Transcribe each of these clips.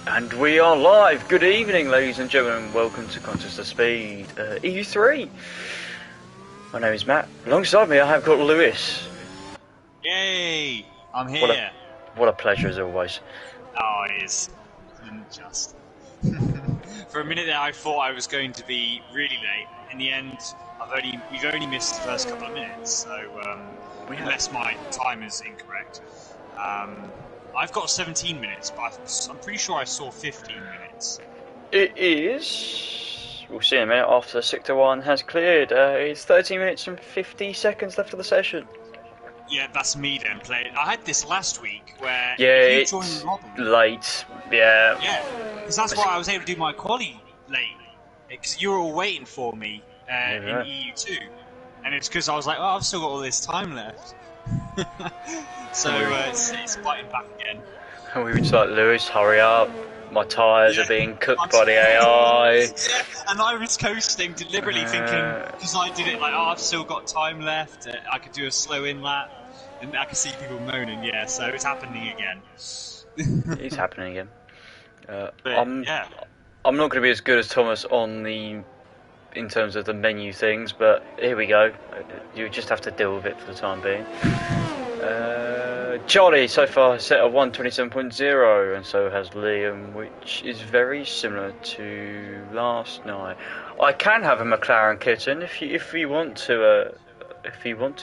And we are live. Good evening, ladies and gentlemen. Welcome to Contest of Speed EU3. My name is Matt. Alongside me, I have got Lewis. Yay! I'm here. What a pleasure, as always. Oh, it is. Just. For a minute there, I thought I was going to be really late. In the end, we've only missed the first couple of minutes, so unless my time is incorrect. I've got 17 minutes, but I'm pretty sure I saw 15 minutes. It is. We'll see in a minute after Sector 1 has cleared. It's 13 minutes and 50 seconds left of the session. Yeah, that's me then playing. I had this last week where you joined Robin. Late. Yeah. Yeah, because that's why I was able to do my quali late. Because you were all waiting for me in EU2. And it's because I was like, oh, I've still got all this time left. So it's biting back again. And we were just like, Lewis, hurry up. My tyres are being cooked by the AI. Yeah, and I was coasting, deliberately thinking, because I did it like, oh, I've still got time left, I could do a slow in lap, and I could see people moaning, yeah, so it's happening again. It's happening again. I'm not going to be as good as Thomas in terms of the menu things, but here we go. You just have to deal with it for the time being. Charlie so far has set a 127.0, and so has Liam, which is very similar to last night. I can have a McLaren kitten if you want to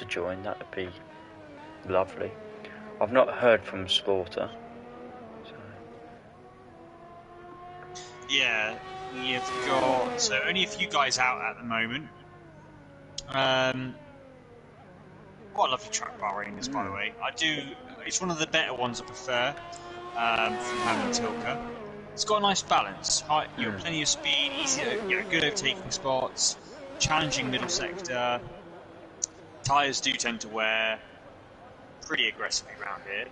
join. That would be lovely. I've not heard from Slaughter. So. Yeah, you've got only a few guys out at the moment. What a lovely track Bahrain is, by the way. It's one of the better ones I prefer from Hamlin Tilke. It's got a nice balance. You have plenty of speed, good overtaking spots, challenging middle sector. Tyres do tend to wear pretty aggressively around here.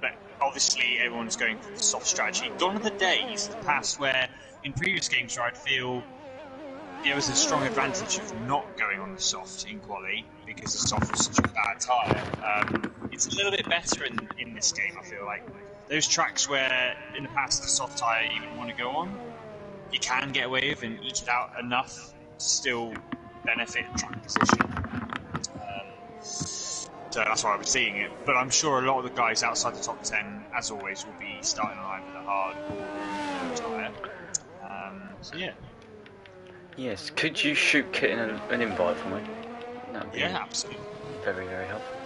But obviously everyone's going for the soft strategy. Gone are the days, the past, where in previous games where I'd feel there was a strong advantage of not going on the soft in quali because the soft was such a bad tyre. It's a little bit better in this game, I feel like. Those tracks where in the past the soft tyre you wouldn't want to go on, you can get away with and eke it out enough to still benefit track position. So that's why I was seeing it. But I'm sure a lot of the guys outside the top 10, as always, will be starting line with a hard or no tyre. So yeah. Yes, could you shoot Kit an invite for me? Yeah, absolutely. Very, very helpful.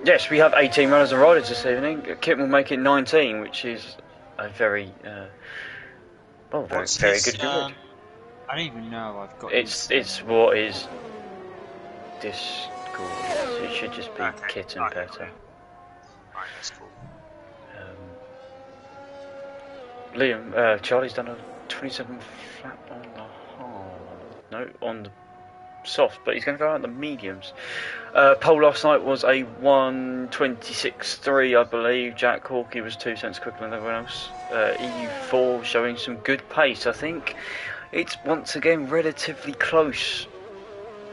Yes, we have 18 runners and riders this evening. Kit will make it 19, which is a very, very good good. I don't even know. I've got. It's what is Discord. It should just be Kit and Better. Alright, that's cool. Liam, Charlie's done a 27 flat on the hard. No, on the soft, but he's going to go out on the mediums. Pole last night was a 126.3, I believe. Jack Hawkey was 2 cents quicker than everyone else. EU4 showing some good pace. I think it's once again relatively close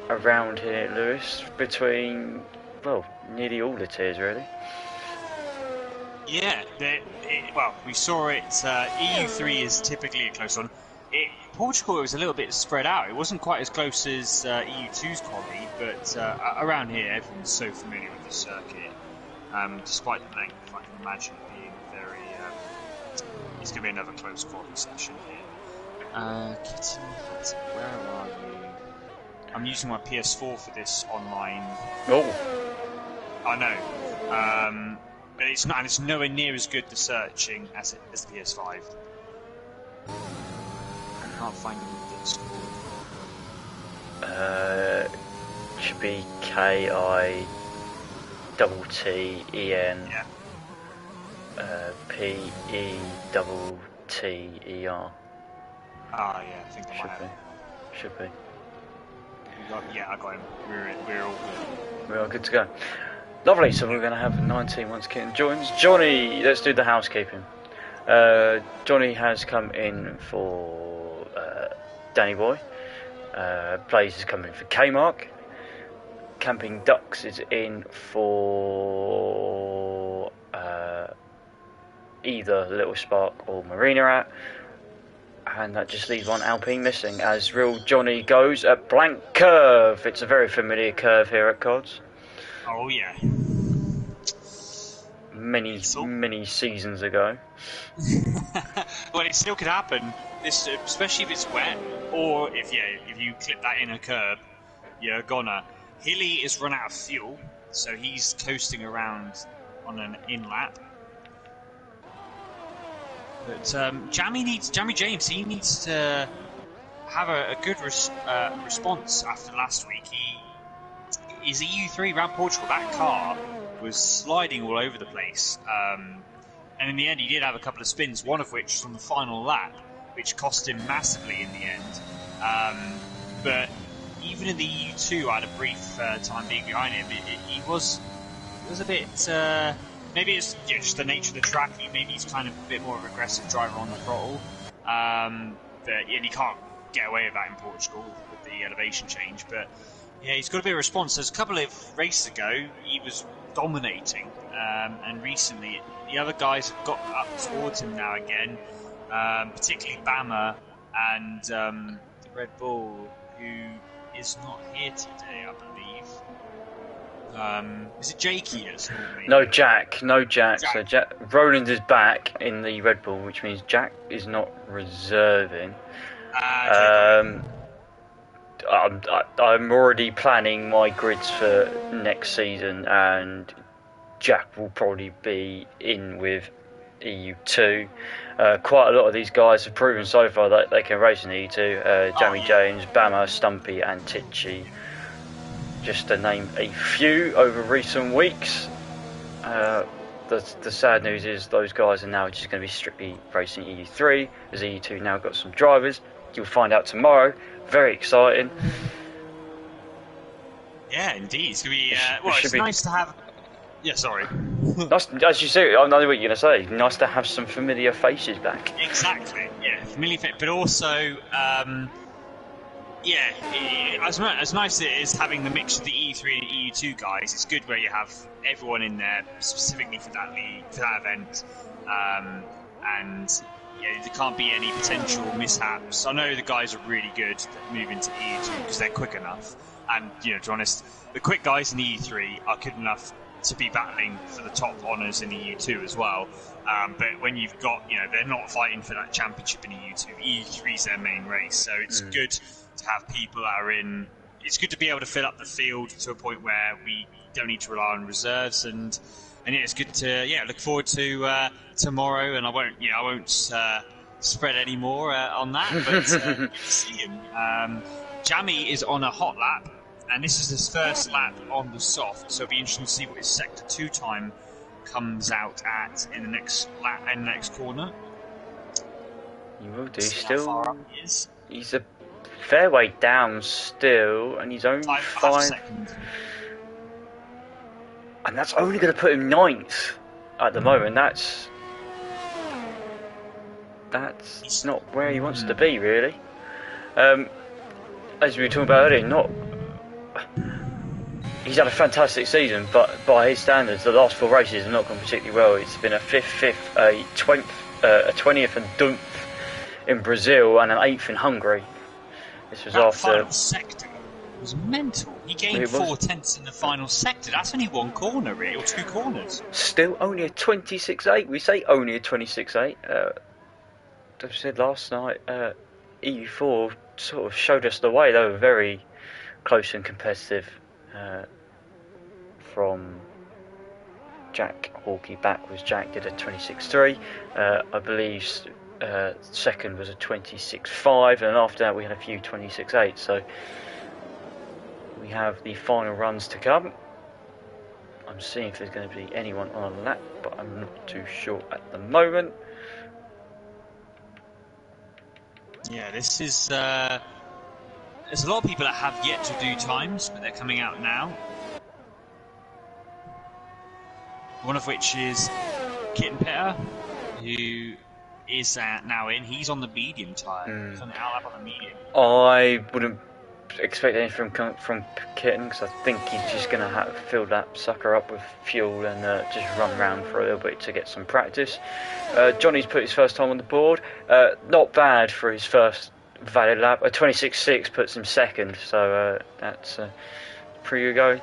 around here, Lewis, between, nearly all the tiers, really. Yeah, we saw it. EU3 is typically a close one. Portugal, it was a little bit spread out. It wasn't quite as close as EU2's quality, but around here, everyone's so familiar with the circuit. Despite the length, I can imagine it being very. It's going to be another close quality session here. Kitten, where are you? I'm using my PS4 for this online. Oh. I know. But it's not, and it's nowhere near as good the searching as the PS5. I can't find any Discord. Should be KITTEN PETTER. Ah, yeah, I think I might have. Should be. I got him. We're all good. We are good to go. Lovely, so we're going to have 19 once Kitten joins. Johnny, let's do the housekeeping. Johnny has come in for Danny Boy. Blaze is coming for K-Mark. Camping Ducks is in for either Little Spark or Marina at. And that just leaves one Alpine missing as Real Johnny goes at blank curve. It's a very familiar curve here at CODS. Oh yeah. Many seasons ago. Well, it still could happen. This, especially if it's wet, or if you clip that in a curb, you're gonna. Hilly is run out of fuel, so he's coasting around on an in lap. But Jammy James, he needs to have a good response after last week. His EU3 around Portugal, that car was sliding all over the place. And in the end, he did have a couple of spins, one of which was on the final lap, which cost him massively in the end. But even in the EU2, I had a brief time being behind him. He was a bit. Maybe it's just the nature of the track. Maybe he's kind of a bit more of an aggressive driver on the throttle. But he can't get away with that in Portugal with the elevation change. But yeah, he's got a bit of response. There's a couple of races ago, he was dominating. And recently, the other guys have got up towards him now again, particularly Bama and the Red Bull, who is not here today, I believe. Is it Jakey that's normally? No Jack. So Roland is back in the Red Bull, which means Jack is not reserving. I'm already planning my grids for next season, and Jack will probably be in with EU2. Quite a lot of these guys have proven so far that they can race in EU2. Jamie James, Bama, Stumpy and Tichy, just to name a few over recent weeks. The sad news is those guys are now just going to be strictly racing EU3, as EU2 now got some drivers. You'll find out tomorrow. Very exciting. Yeah, indeed. It's going to be... it's nice to have... Yeah, sorry. Nice, as you say, I know what you're going to say. Nice to have some familiar faces back. Exactly, yeah. Familiar faces, but also... as nice as it is having the mix of the E3 and EU2 guys, it's good where you have everyone in there specifically for that league, for that event, and there can't be any potential mishaps. I know the guys are really good at moving to EU2 because they're quick enough, and to be honest, the quick guys in EU3 are good enough to be battling for the top honours in EU2 as well. But when you've got, they're not fighting for that championship in EU2. EU3 is their main race, so it's good to have people that are in. It's good to be able to fill up the field to a point where we don't need to rely on reserves, and it's good to look forward to tomorrow. And I won't spread any more on that, but see him. Jammy is on a hot lap, and this is his first lap on the soft, so it'll be interesting to see what his sector 2 time comes out at in the next lap and the next corner. You will do. Still, he's a fair way down still, and he's only five seconds. And that's only going to put him 9th at the moment. That's not where he wants to be, really. As we were talking about earlier, he's had a fantastic season, but by his standards, the last 4 races have not gone particularly well. It's been a 5th, a 20th and 10th in Brazil, and an 8th in Hungary. This was that after. Final sector was mental. He gained 4 tenths in the final sector. That's only 1 corner, really, or 2 corners. Still only a 26.8. We say only a 26.8. As I said last night, EU4 sort of showed us the way. They were very close and competitive. From Jack Hawkey backwards, Jack did a 26.3. I believe second was a 26.5, and after that we had a few 26.8. So we have the final runs to come. I'm seeing if there's going to be anyone on a lap, but I'm not too sure at the moment. Yeah, this is. There's a lot of people that have yet to do times, but they're coming out now. One of which is Kitten Petter, who is now in. He's on the medium tyre. He's on the outlap on the medium. I wouldn't expect anything from Kitten, because I think he's just going to fill that sucker up with fuel and just run around for a little bit to get some practice. Johnny's put his first time on the board. Not bad for his first valid lap. A 26.6 puts him second, so that's pretty good going.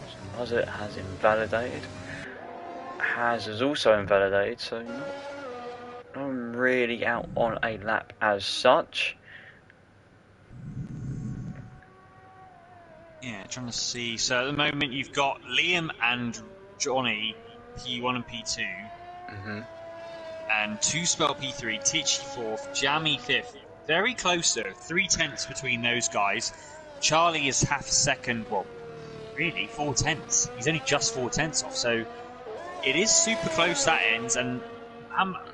So Muzzet has invalidated. Has also invalidated, so not really out on a lap as such. Yeah, trying to see. So at the moment you've got Liam and Johnny P1 and P2, and 2-spell P3, Titchy 4th, Jammy 5th. Very close though, 3/10 between those guys. Charlie is half a second, well, really 4/10. He's only just 4/10 off, so it is super close that ends. And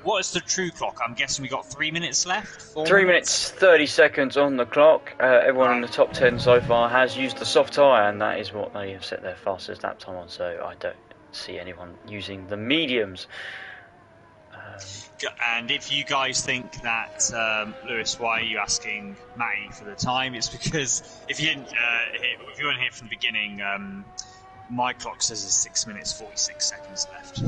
what is the true clock? I'm guessing we got 3 minutes left? 3 minutes 30 seconds on the clock. Everyone in the top 10 so far has used the soft tyre, and that is what they have set their fastest lap time on, so I don't see anyone using the mediums. And if you guys think that, Lewis, why are you asking Matty for the time? It's because if you weren't here from the beginning, my clock says there's 6 minutes 46 seconds left,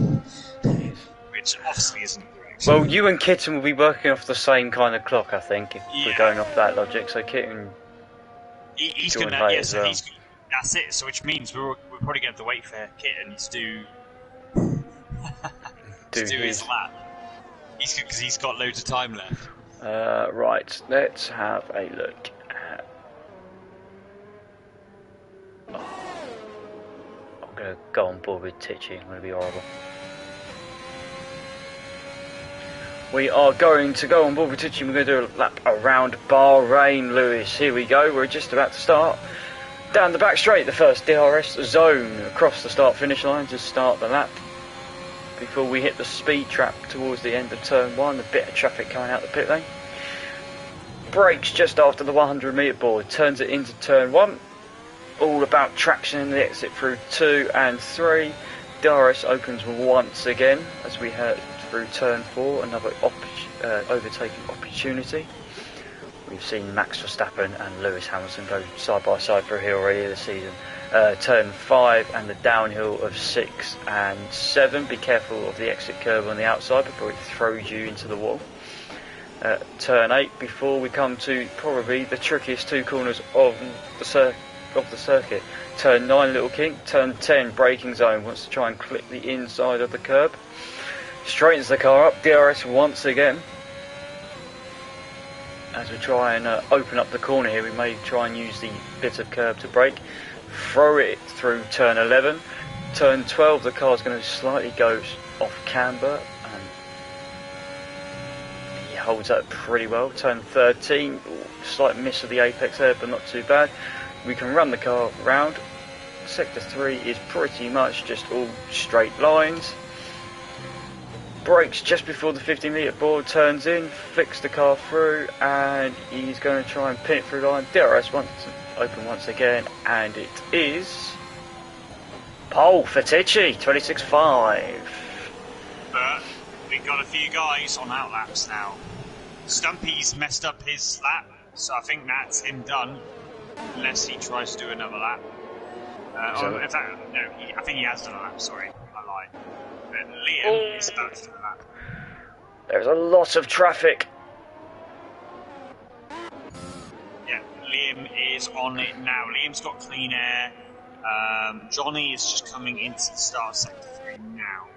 which obviously isn't correct. Well, you and Kitten will be working off the same kind of clock, I think, if we're going off that logic. So Kitten, he's going to, that's it. So which means we're probably going to have to wait for Kitten to do his lap. Because he's got loads of time left. Right, let's have a look at... I'm going to go on board with Titchy. I'm going to be horrible. We are going to go on board with Titchy. We're going to do a lap around Bahrain, Lewis. Here we go. We're just about to start. Down the back straight, the first DRS zone across the start-finish line to start the lap. Before we hit the speed trap towards the end of turn 1, a bit of traffic coming out the pit lane. Brakes just after the 100 metre board, turns it into turn 1. All about traction in the exit through 2 and 3. DRS opens once again as we head through turn 4, another overtaking opportunity. We've seen Max Verstappen and Lewis Hamilton go side by side through here already this season. Turn 5 and the downhill of 6 and 7. Be careful of the exit curve on the outside before it throws you into the wall. Turn 8 before we come to probably the trickiest two corners of the circuit. Turn 9, little kink. Turn 10, braking zone. Wants to try and clip the inside of the curb. Straightens the car up. DRS once again. As we try and open up the corner here, we may try and use the bit of curb to brake. Throw it through turn 11. Turn 12, the car's going to slightly go off camber. And he holds up pretty well. Turn 13, slight miss of the apex there, but not too bad. We can run the car round. Sector 3 is pretty much just all straight lines. Brakes just before the 50 metre board, turns in, flicks the car through, and he's going to try and pin it through line. DRS open once again, and it is pole for Titchy, 26.5. But we've got a few guys on outlaps now. Stumpy's messed up his lap, so I think that's him done, unless he tries to do another lap. I think he has done a lap, sorry, I lied. But Liam is about to do a lap. There's a lot of traffic. Yeah, Liam is on it now. Liam's got clean air. Johnny is just coming into the start of sector 3 now.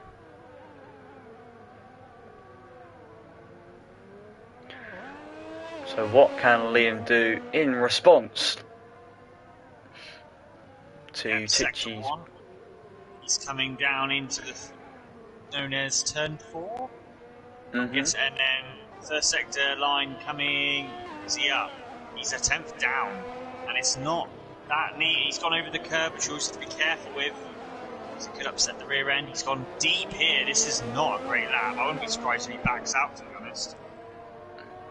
So what can Liam do in response to Titchy's? He's coming down into the known as turn 4. Yes, and then first sector line coming. Is he up? He's a 10th down, and it's not that neat. He's gone over the curb, which you always have to be careful with, because it could upset the rear end. He's gone deep here. This is not a great lap. I wouldn't be surprised if he backs out, to be honest,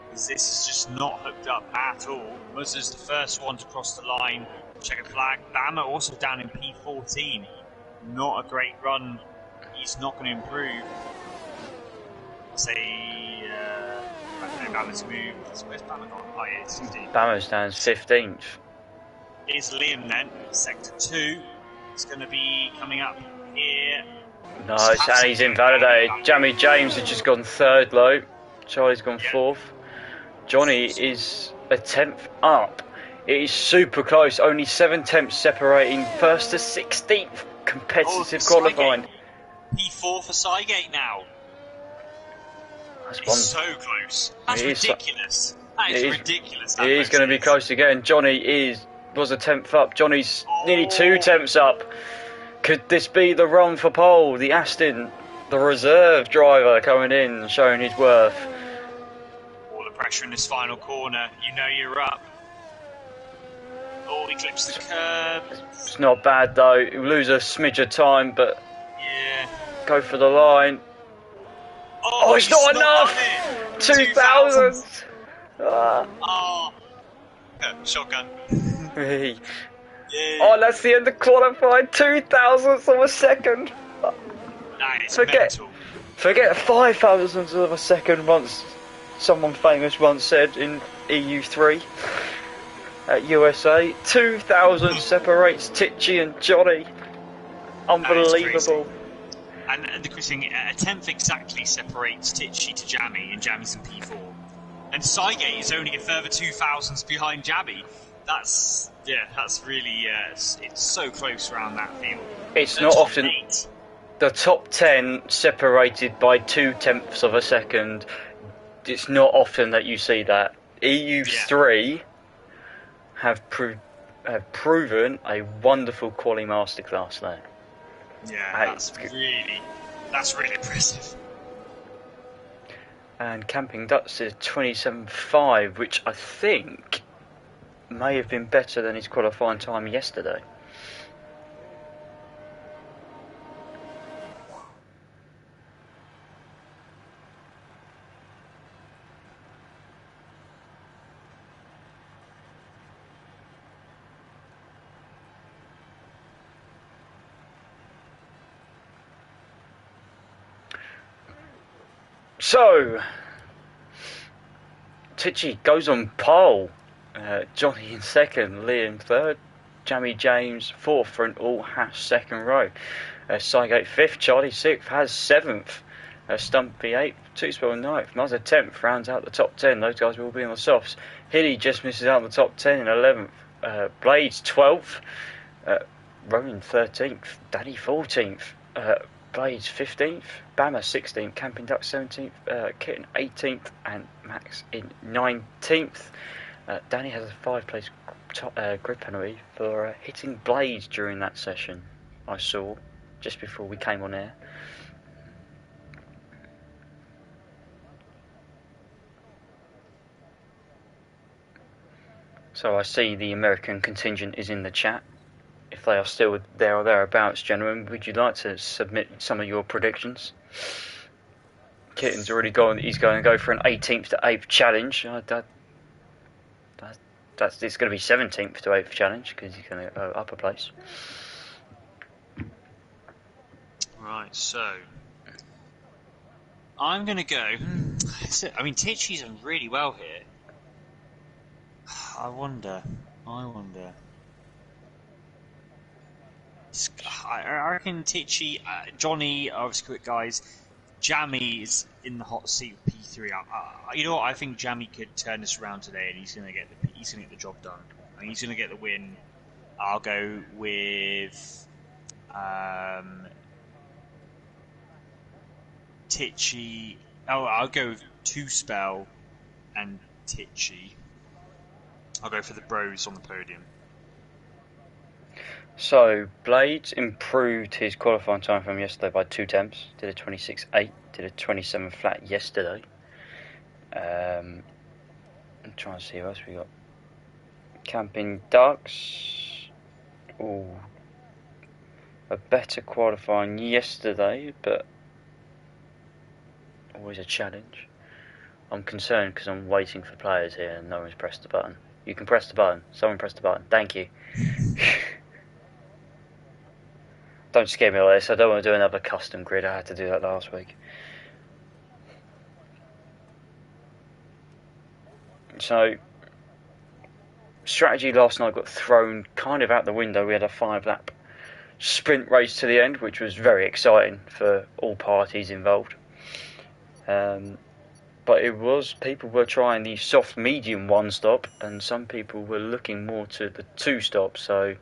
because this is just not hooked up at all. Muzzer's the first one to cross the line. Checkered flag. Bama also down in P14. Not a great run. He's not going to improve. say, I don't know, Bama's moved. Where's Bama gone? Oh, yeah, it's 15. Bama stands 15th. Is Liam then? Sector 2 is going to be coming up here. Nice, and he's invalidated. Jamie James has just gone 3rd low. Charlie's gone 4th. Johnny is a 10th up. It is super close, only 7 tenths separating 1st to 16th. Competitive qualifying. P4 for Cygate now. It's so close. That's ridiculous. That is ridiculous. It is going to be close again. Johnny was a 10th up. Johnny's nearly 2 tenths up. Could this be the run for pole? The Aston, the reserve driver coming in, showing his worth. All the pressure in this final corner. You know you're up. Oh, he clips the curb. It's not bad though. He'll lose a smidge of time, but yeah, go for the line. Oh, it's not enough. 2,000. Oh, shotgun. Yeah. Oh, that's the end of qualifying. 2,000ths of a second. That is mental. Forget 5,000ths of a second. Once someone famous once said in EU3 at USA, 2,000 separates Tichy and Johnny. Unbelievable. And the crazy thing, a 10th exactly separates Tichy to Jammy, and Jammy's in P4. And Cygate is only a further 2,000ths behind Jammy. That's really, it's so close around that field. It's not often. The top 10 separated by 2 tenths of a second. It's not often that you see that. EU3 have proven a wonderful quali masterclass there. Yeah, that's really impressive. And Camping Ducks is 27.5, which I think may have been better than his qualifying time yesterday. So, Tichy goes on pole. Johnny in 2nd, Liam 3rd, Jamie James 4th for an all-hash 2nd row. Cygate 5th, Charlie 6th, has 7th, Stumpy 8th, Toospell 9th, Muzzer 10th, rounds out the top 10. Those guys will be on the softs. Hilly just misses out on the top 10 in 11th, Blades 12th, Rowan 13th, Danny 14th, Blades 15th, Bama 16th, Camping Duck 17th, Kitten 18th, and Max in 19th. Danny has a 5-place grid penalty for hitting Blades during that session, I saw, just before we came on air. So I see the American contingent is in the chat. If they are still there or thereabouts, gentlemen, would you like to submit some of your predictions? Kitten's already gone. He's going to go for an 18th to 8th challenge. It's going to be 17th to 8th challenge because he's going to go up a place. Right, so I'm going to go. I mean, Tichy's done really well here. I wonder. I reckon Tichy, Johnny, obviously quick guys. Jammy is in the hot seat with P3. You know what? I think Jammy could turn this around today, and he's going to get the job done. I mean, he's going to get the win. I'll go with Tichy. Oh, I'll go with Toospell and Tichy. I'll go for the bros on the podium. So, Blades improved his qualifying time from yesterday by 2 tenths. Did a 26.8, did a 27 flat yesterday. I'm trying to see what else we got. Camping Ducks. Ooh. A better qualifying yesterday, but always a challenge. I'm concerned because I'm waiting for players here and no one's pressed the button. You can press the button. Someone press the button. Thank you. Don't scare me like this. I don't want to do another custom grid. I had to do that last week. So strategy last night got thrown kind of out the window. We had a 5-lap sprint race to the end, which was very exciting for all parties involved. But it was, people were trying the soft medium 1-stop, and some people were looking more to the 2-stop. So,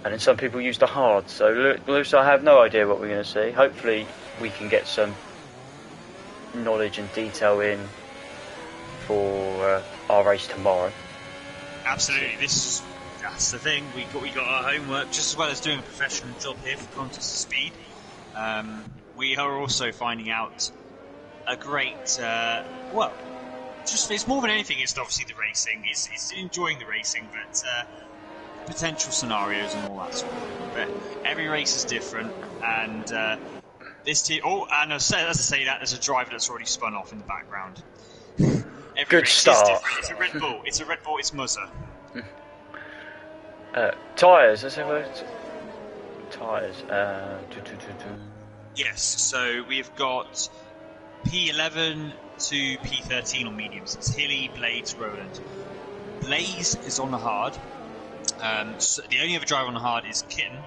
and then some people used the hard. So, Lewis, I have no idea what we're going to see. Hopefully, we can get some knowledge and detail in for our race tomorrow. Absolutely, that's the thing. We got our homework just as well as doing a professional job here for Contest of Speed. We are also finding out a great, just it's more than anything. It's obviously the racing. It's enjoying the racing, but potential scenarios and all that sort of thing. But every race is different, and this team. Oh, and as I say that, there's a driver that's already spun off in the background. Every Good race start. is different. It's a Red Bull. It's a Red Bull. It's Muzza. Tyres, let's have a tyres. Yes, so we've got P11 to P13 on mediums. It's Hilly, Blades, Roland. Blaze is on the hard. So the only other driver on the hard is Kitten,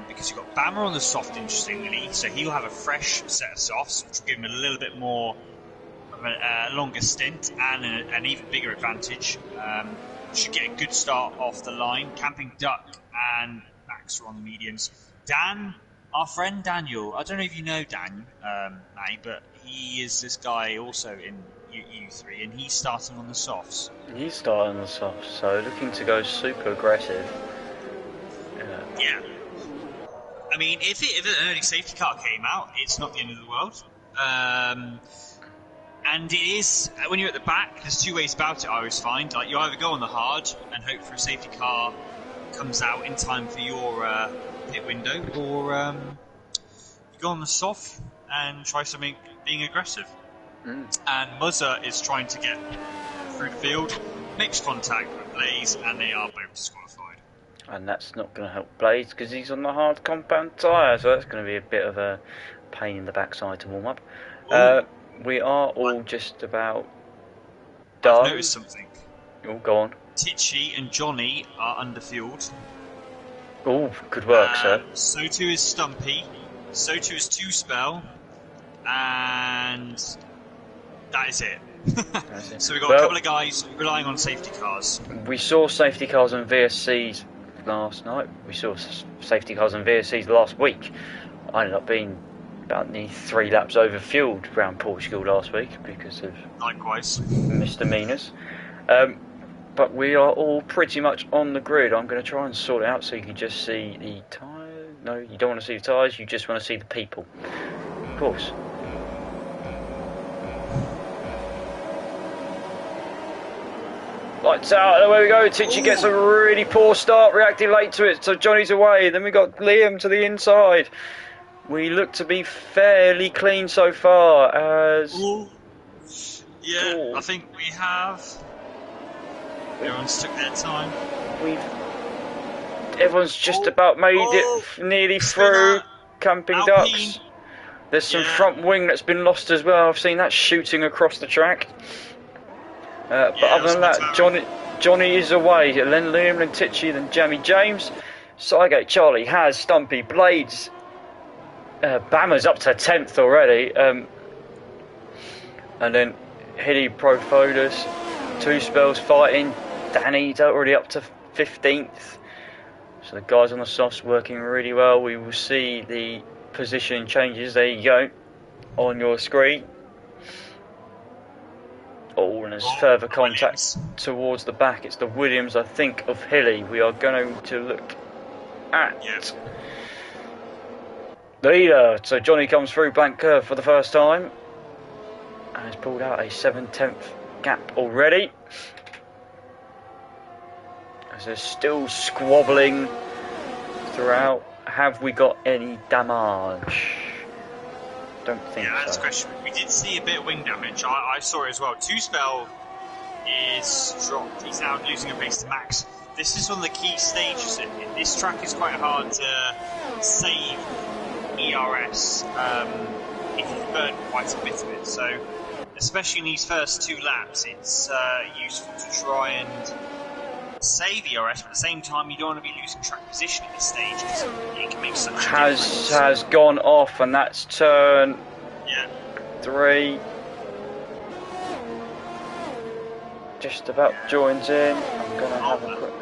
because you've got Bammer on the soft, interestingly. So he'll have a fresh set of softs, which will give him a little bit more of a longer stint and an even bigger advantage. Should get a good start off the line. Camping Duck and Max are on the mediums. Dan, our friend Daniel, I don't know if you know Dan, May, but he is this guy also in EU3, and he's starting on the softs. He's starting on the softs, so looking to go super aggressive. Yeah. I mean, if an early safety car came out, it's not the end of the world. And it is, when you're at the back, there's two ways about it, I always find. Like, you either go on the hard and hope for a safety car comes out in time for your pit window, or you go on the soft and try something being aggressive. And Muzza is trying to get through the field, makes contact with Blaze, and they are both disqualified. And that's not going to help Blaze because he's on the hard compound tyre, so that's going to be a bit of a pain in the backside to warm up. We are all just about done. I've noticed something. Oh, go on. Titchy and Johnny are underfueled. Oh, good work, sir. So too is Stumpy. So too is Two Spell. And that is it. So we've got a couple of guys relying on safety cars. We saw safety cars and VSCs last night. We saw safety cars and VSCs last week. I ended up being about 3 laps over fueled around Portugal last week because of likewise misdemeanors. But we are all pretty much on the grid. I'm going to try and sort it out so you can just see the tyre. No, you don't want to see the tyres, you just want to see the people. Of course. Lights out, and away we go. Titchy gets a really poor start, reacting late to it, so Johnny's away. Then we got Liam to the inside. We look to be fairly clean so far as... I think we have. Everyone's took their time. Everyone's just about made it nearly through. Camping Ducks. There's some front wing that's been lost as well. I've seen that shooting across the track. But other than that, Johnny is away. Then Liam, then Titchy, then Jamie James. Sygate Charlie has Stumpy, Blades. Bammer's up to 10th already, and then Hilly, Profodus, Two Spells fighting, Danny's already up to 15th, so the guys on the softs working really well. We will see the position changes, there you go, on your screen. Oh, and there's further contact towards the back. It's the Williams, I think, of Hilly we are going to look at. The leader, so Johnny comes through blank curve for the first time and has pulled out a 7/10 gap already. As they're still squabbling throughout. Have we got any damage? Don't think so. That's a question. We did see a bit of wing damage. I saw it as well. Two Spell is dropped. He's now losing a pace to Max. This is one of the key stages. This track is quite hard to save ERS if you burn quite a bit of it. So especially in these first 2 laps, it's useful to try and save ERS, but at the same time you don't want to be losing track position at this stage because it can make such a difference. Has gone off, and that's turn 3. Just about joins in. I'm gonna have a quick.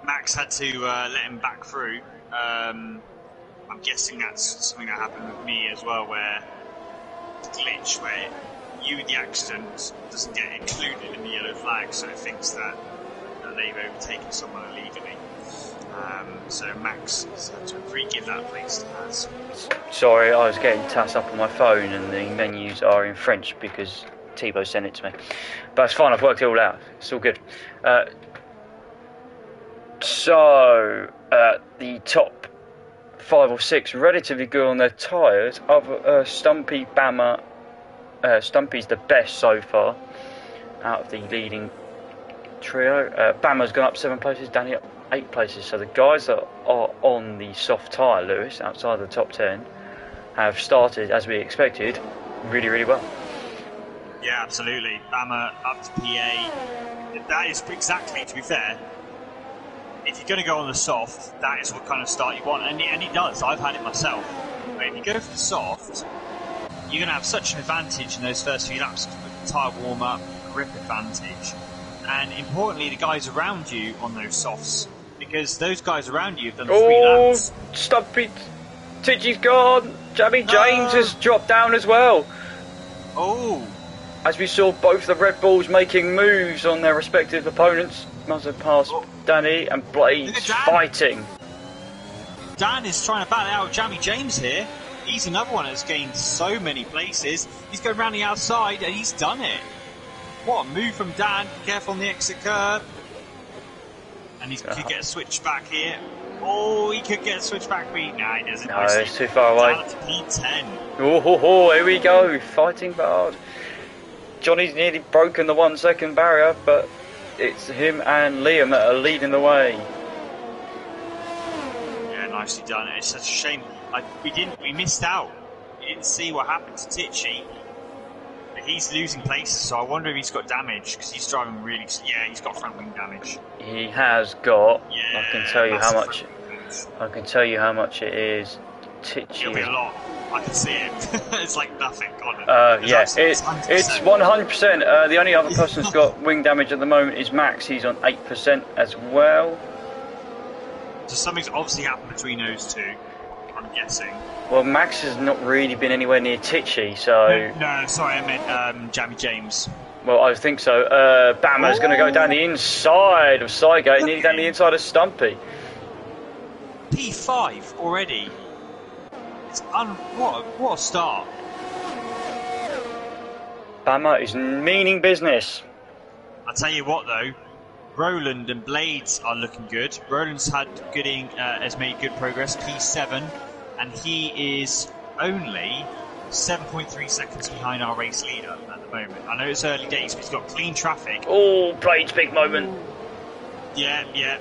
Max had to let him back through. I'm guessing that's something that happened with me as well, where the glitch where you, the accident, doesn't get included in the yellow flag, so it thinks that they've overtaken someone illegally. So Max has had to re-give that place to Haz. Sorry, I was getting tasked up on my phone, and the menus are in French because Thibaut sent it to me. But it's fine, I've worked it all out. It's all good. So, the top 5 or 6 relatively good on their tyres. Stumpy, Bama. Stumpy's the best so far out of the leading trio. Bama's gone up 7 places, Danny up 8 places. So the guys that are on the soft tyre, Lewis, outside the top 10, have started, as we expected, really, really well. Yeah, absolutely. Bama up to PA. That is exactly, to be fair, if you're going to go on the soft, that is what kind of start you want. And it does. I've had it myself. But if you go for the soft, you're going to have such an advantage in those first few laps with the tyre warm-up, grip advantage. And importantly, the guys around you on those softs, because those guys around you have done 3 laps. Stumpy, Tidgy's gone. Jamie James has dropped down as well. Oh. As we saw both the Red Bulls making moves on their respective opponents. Mazza past Danny and Blades fighting. Dan is trying to battle out Jamie James here. He's another one that's gained so many places. He's going around the outside and he's done it. What a move from Dan. Careful on the exit curve. And he could get a switch back here. Oh, he could get a switch back. Nah, he doesn't. No, it's too far away. Down to P10. Oh, here we go. Fighting hard. Johnny's nearly broken the 1 second barrier, but it's him and Liam that are leading the way. Yeah, nicely done. It's such a shame. We missed out. We didn't see what happened to Tichy. But he's losing places, so I wonder if he's got damage, because he's driving really... Yeah, he's got front wing damage. He has got... Yeah, I can tell you how much... I can tell you how much it is. Tichy... It'll be a lot. I can see it. It's like nothing on it. Yeah, it's 100%. The only other person who's got wing damage at the moment is Max. He's on 8% as well. So something's obviously happened between those two, I'm guessing. Well, Max has not really been anywhere near Tichy, so... No, sorry, I meant Jamie James. Well, I think so. Bama's going to go down the inside of Sygate, nearly down the inside of Stumpy. P5 already. It's what a start. Bama is meaning business. I'll tell you what though, Roland and Blades are looking good. Roland's has made good progress, P7, and he is only 7.3 seconds behind our race leader at the moment. I know it's early days, but he's got clean traffic. Oh, Blades' big moment. Yeah.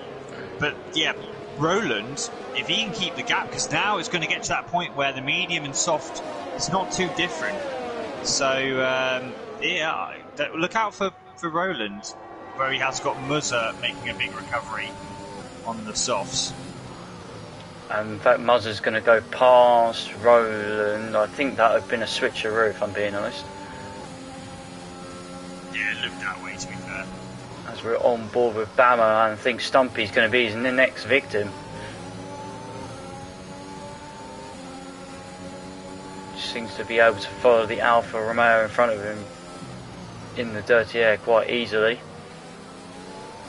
But yeah, Roland, if he can keep the gap, because now it's going to get to that point where the medium and soft is not too different. So, yeah, look out for Roland, where he has got Muzza making a big recovery on the softs. And in fact, Muzza's going to go past Roland. I think that would have been a switcheroo, if I'm being honest. Yeah, it looked that way, to be fair. As we're on board with Bama, and I think Stumpy's going to be his next victim. Seems to be able to follow the Alfa Romeo in front of him in the dirty air quite easily.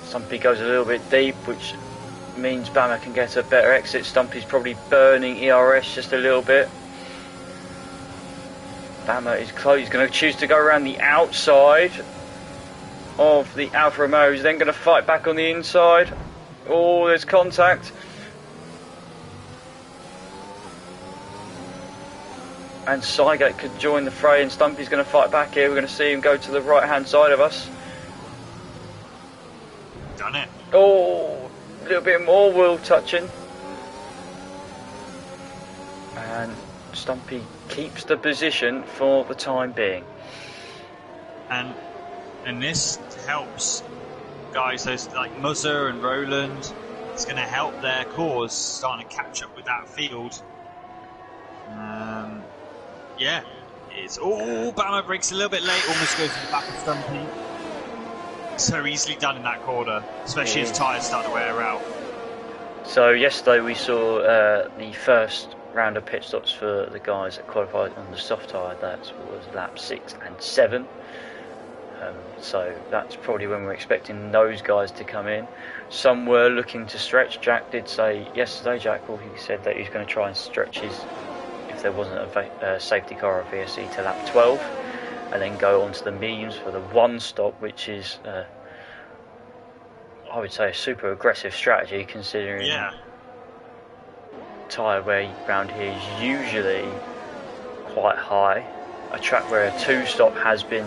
Stumpy goes a little bit deep, which means Bama can get a better exit. Stumpy's probably burning ERS just a little bit. Bama is close. He's going to choose to go around the outside of the Alfa Romeo. He's then going to fight back on the inside. Oh, there's contact. And Sygate could join the fray, and Stumpy's going to fight back here. We're going to see him go to the right-hand side of us. Done it. Oh, a little bit more wheel touching. And Stumpy keeps the position for the time being. And this helps guys like Muzzer and Roland. It's going to help their cause starting to catch up with that field. Yeah, it's Bama breaks a little bit late, almost goes to the back of Stumpy. So easily done in that corner, especially as tyres start to wear out. So yesterday we saw the first round of pit stops for the guys that qualified on the soft tyre. That was lap 6 and 7. So that's probably when we're expecting those guys to come in. Some were looking to stretch. Jack did say yesterday, he said that he's going to try and stretch his, if there wasn't a safety car or VSC, to lap 12 and then go on to the mediums for the one stop, which is I would say a super aggressive strategy considering tyre wear around here is usually quite high. A track where a two stop has been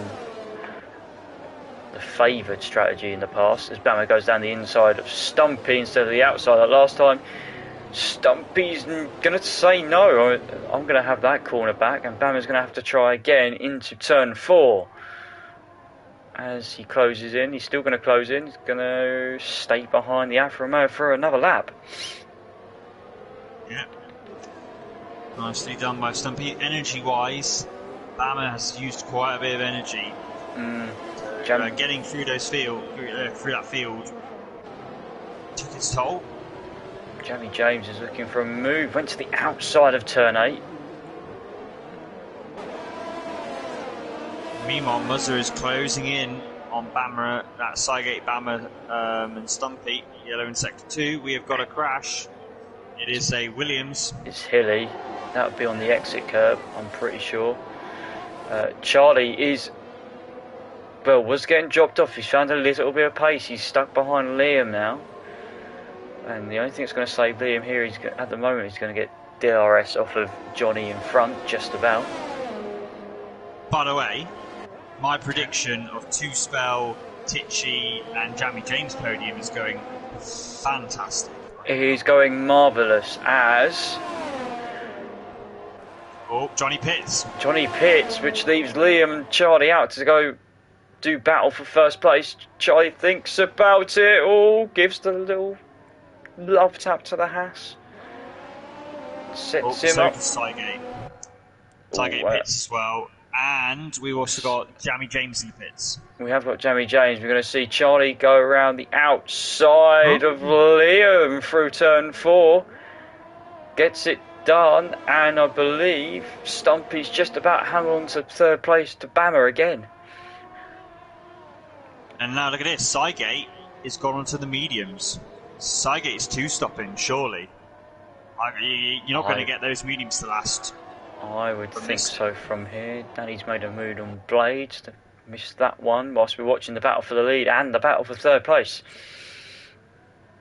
the favoured strategy in the past, as Bama goes down the inside of Stumpy instead of the outside like last time. Stumpy's going to say no, I'm going to have that corner back, and Bama's going to have to try again into turn 4. As he closes in, he's still going to close in, he's going to stay behind the Alfa Romeo for another lap. Yeah, nicely done by Stumpy. Energy wise, Bama has used quite a bit of energy. Getting through those through that field took its toll. Jamie James is looking for a move, went to the outside of turn 8. Meanwhile, Muzzer is closing in on Bama, that Cygate, Bama and Stumpy. Yellow in sector 2. We have got a crash. It is a Williams. It's hilly. That would be on the exit curb, I'm pretty sure. Charlie was getting dropped off. He's found a little bit of pace. He's stuck behind Liam now. And the only thing that's going to save Liam here, at the moment, he's going to get DRS off of Johnny in front, just about. By the way, my prediction of two-spell, Tichy and Jamie James podium is going fantastic. He's going marvellous as... Johnny Pitts. Johnny Pitts, which leaves Liam and Charlie out to go do battle for first place. Charlie thinks about it, gives the little love tap to the Haas. Sets him up. Cygate. Cygate pits as well. And we've also got Jamie James in the pits. We have got Jamie James. We're going to see Charlie go around the outside of Liam through turn 4. Gets it done, and I believe Stumpy's just about hung on to third place to Bama again. And now look at this, Cygate is gone onto the mediums. Cygate's two-stopping, surely. You're not going to get those mediums to last. I would think so from here. Danny's made a move on Blades to miss that one whilst we're watching the battle for the lead and the battle for third place.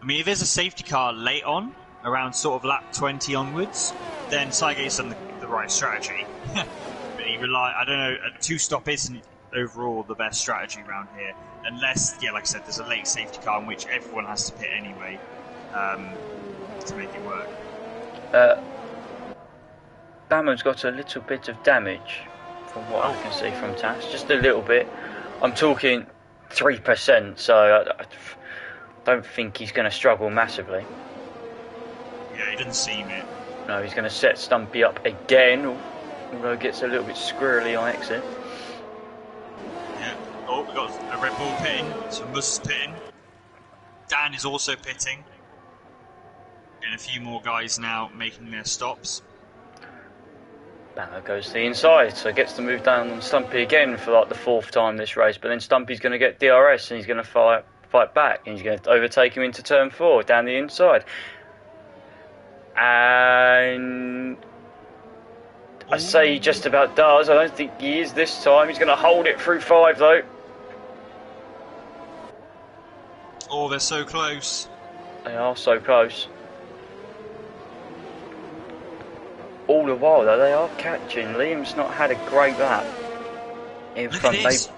I mean, if there's a safety car late on, around sort of lap 20 onwards, then Cygate's done the right strategy. But I don't know, a two-stop isn't overall the best strategy around here. Unless, like I said, there's a late safety car in which everyone has to pit anyway to make it work. Bama's got a little bit of damage from what I can see from TAS. Just a little bit. I'm talking 3%, so I don't think he's going to struggle massively. Yeah, he doesn't seem it. No, he's going to set Stumpy up again, although it gets a little bit squirrely on exit. Yeah. We've got a Red Bull pitting, so Mus is pitting. Dan is also pitting. And a few more guys now making their stops. Bama goes to the inside, so gets to move down on Stumpy again for like the 4th time this race, but then Stumpy's going to get DRS and he's going to fight back, and he's going to overtake him into turn 4 down the inside. And I say he just about does. I don't think he is this time. He's going to hold it through 5 though. Oh, they're so close. They are so close. All the while though, they are catching. Liam's not had a great lap in front.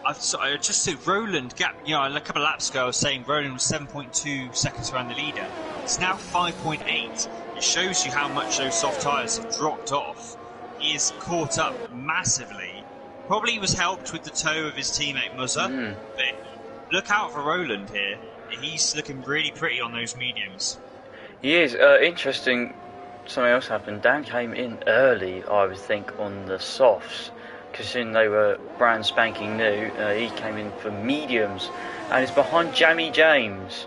I just said Roland gap. A couple of laps ago I was saying Roland was 7.2 seconds around the leader. It's now 5.8. it shows you how much those soft tyres have dropped off. He is caught up massively. Probably was helped with the toe of his teammate Muzza. But look out for Roland here. He's looking really pretty on those mediums. He is. Interesting, something else happened. Dan came in early, I would think, on the softs. Considering they were brand spanking new, he came in for mediums. And is behind Jamie James,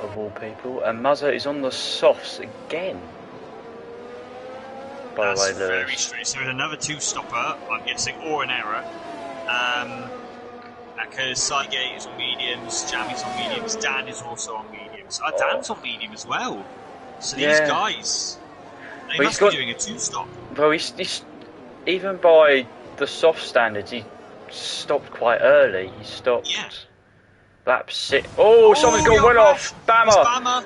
of all people. And Muzza is on the softs again. By the way, very strange. So with another two-stopper, I'm guessing, or an error. Because Sygate is on mediums, Jamie's on mediums, Dan is also on mediums. Dan's on medium as well. So these guys, they must be doing a two-stop. Well, he's even by the soft standards, he stopped quite early. He stopped lap 6. Oh, something's gone well off. Bammer.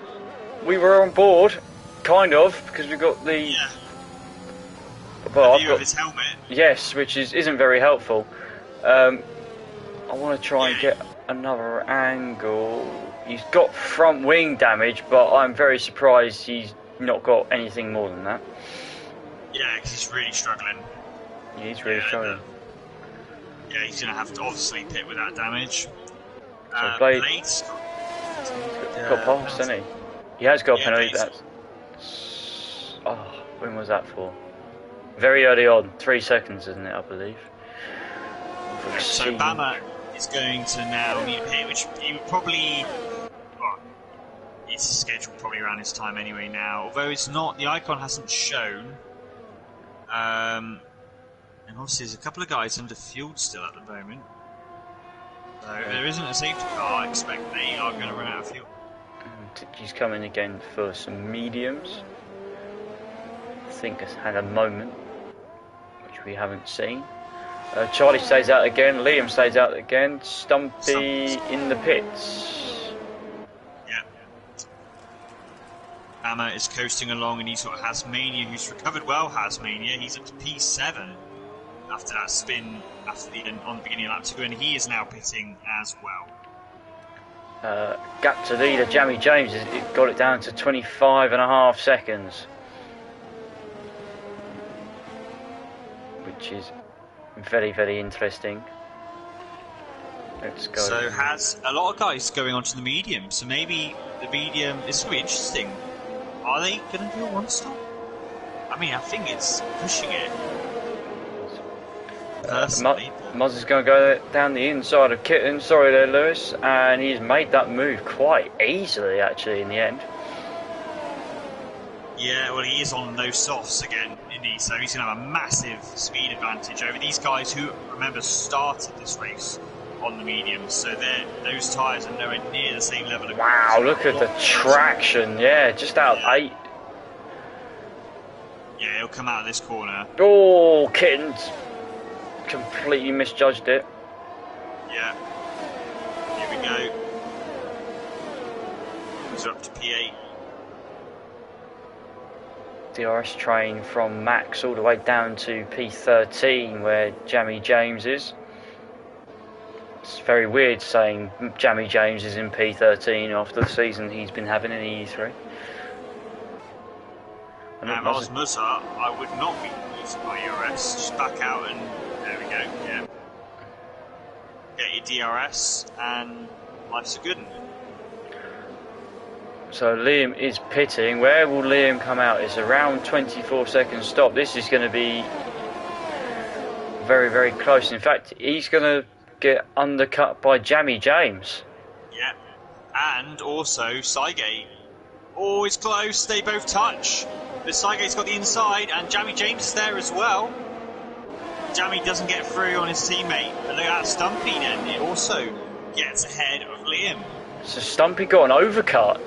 We were on board, kind of, because we got the. Yeah. Well, I've got his helmet. Yes, which isn't very helpful. I want to try and get another angle. He's got front wing damage, but I'm very surprised he's not got anything more than that. Yeah, because he's really struggling. He's really struggling. Yeah, he's going to have to obviously pit with that damage. So Blade's got past, hasn't he? He has got a penalty. When was that for? Very early on, 3 seconds, isn't it? I believe. So Bama is going to now need a pit, which he would probably. Well, it's scheduled probably around this time anyway now. Although it's not, the icon hasn't shown. And obviously, there's a couple of guys under fuel still at the moment. So if there isn't a safety car, I expect they are going to run out of fuel. He's coming again for some mediums. I think has had a moment, which we haven't seen. Charlie stays out again, Liam stays out again, Stumpy in the pits. Yeah. Bama is coasting along and he's got Hasmania, who's recovered well. Hasmania, he's up to P7 after that spin on the beginning of lap 2, and he is now pitting as well. Gap to leader Jamie James, it got it down to 25.5 seconds. Which is very, very interesting. Let's go. So has a lot of guys going onto the medium. So maybe the medium is really interesting. Are they going to do a one-stop? I mean, I think it's pushing it. Muzz is going to go down the inside of Kitten. Sorry there, Lewis. And he's made that move quite easily, actually, in the end. Yeah, well, he is on those softs again, isn't he? So he's going to have a massive speed advantage over these guys who, remember, started this race on the mediums. So those tyres are nowhere near the same level of... Wow, look at the traction. Yeah, just out of 8. Yeah, he'll come out of this corner. Oh, Kitten's completely misjudged it. Yeah. Here we go. He's up to P8. DRS train from Max all the way down to P13 where Jamie James is. It's very weird saying Jamie James is in P13 after the season he's been having in EU3. And if I was Muzza, I would not be using my ERS. Just back out and there we go. Yeah. Get your DRS and life's a good one. So Liam is pitting. Where will Liam come out? It's around 24 seconds stop. This is going to be very, very close. In fact, he's going to get undercut by Jamie James. Yeah. And also Sygate. Oh, it's close. They both touch. But Sygate's got the inside and Jamie James is there as well. Jamie doesn't get through on his teammate. But look at that Stumpy then. It also gets ahead of Liam. So Stumpy got an overcut.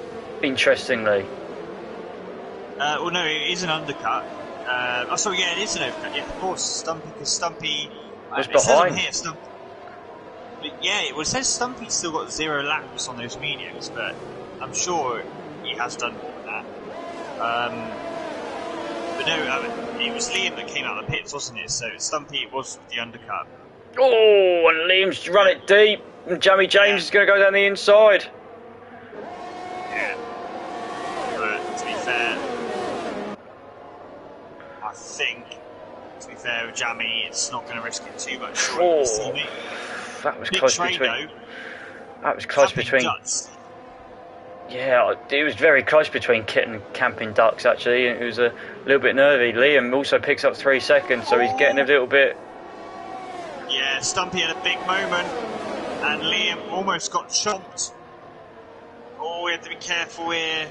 Interestingly. Well, no, it is an undercut. Oh, sorry, yeah, it is an overcut. Yeah, of course, Stumpy, because Stumpy was it says behind. on here, Stumpy. But yeah, well, it says Stumpy's still got 0 laps on those mediums, but I'm sure he has done that. But no, it was Liam that came out of the pits, wasn't it? So Stumpy, it was the undercut. Oh, and Liam's run it deep, and Jamie James is going to go down the inside. Yeah. But to be fair, I think, to be fair with Jammy, it's not going to risk it too much. Oh, that was close train, between. though, That was close between. Ducks. Yeah, it was very close between Kitten and Camping Ducks actually. It was a little bit nervy. Liam also picks up 3 seconds, so he's getting a little bit. Yeah, Stumpy had a big moment, and Liam almost got chomped. Oh, we have to be careful here.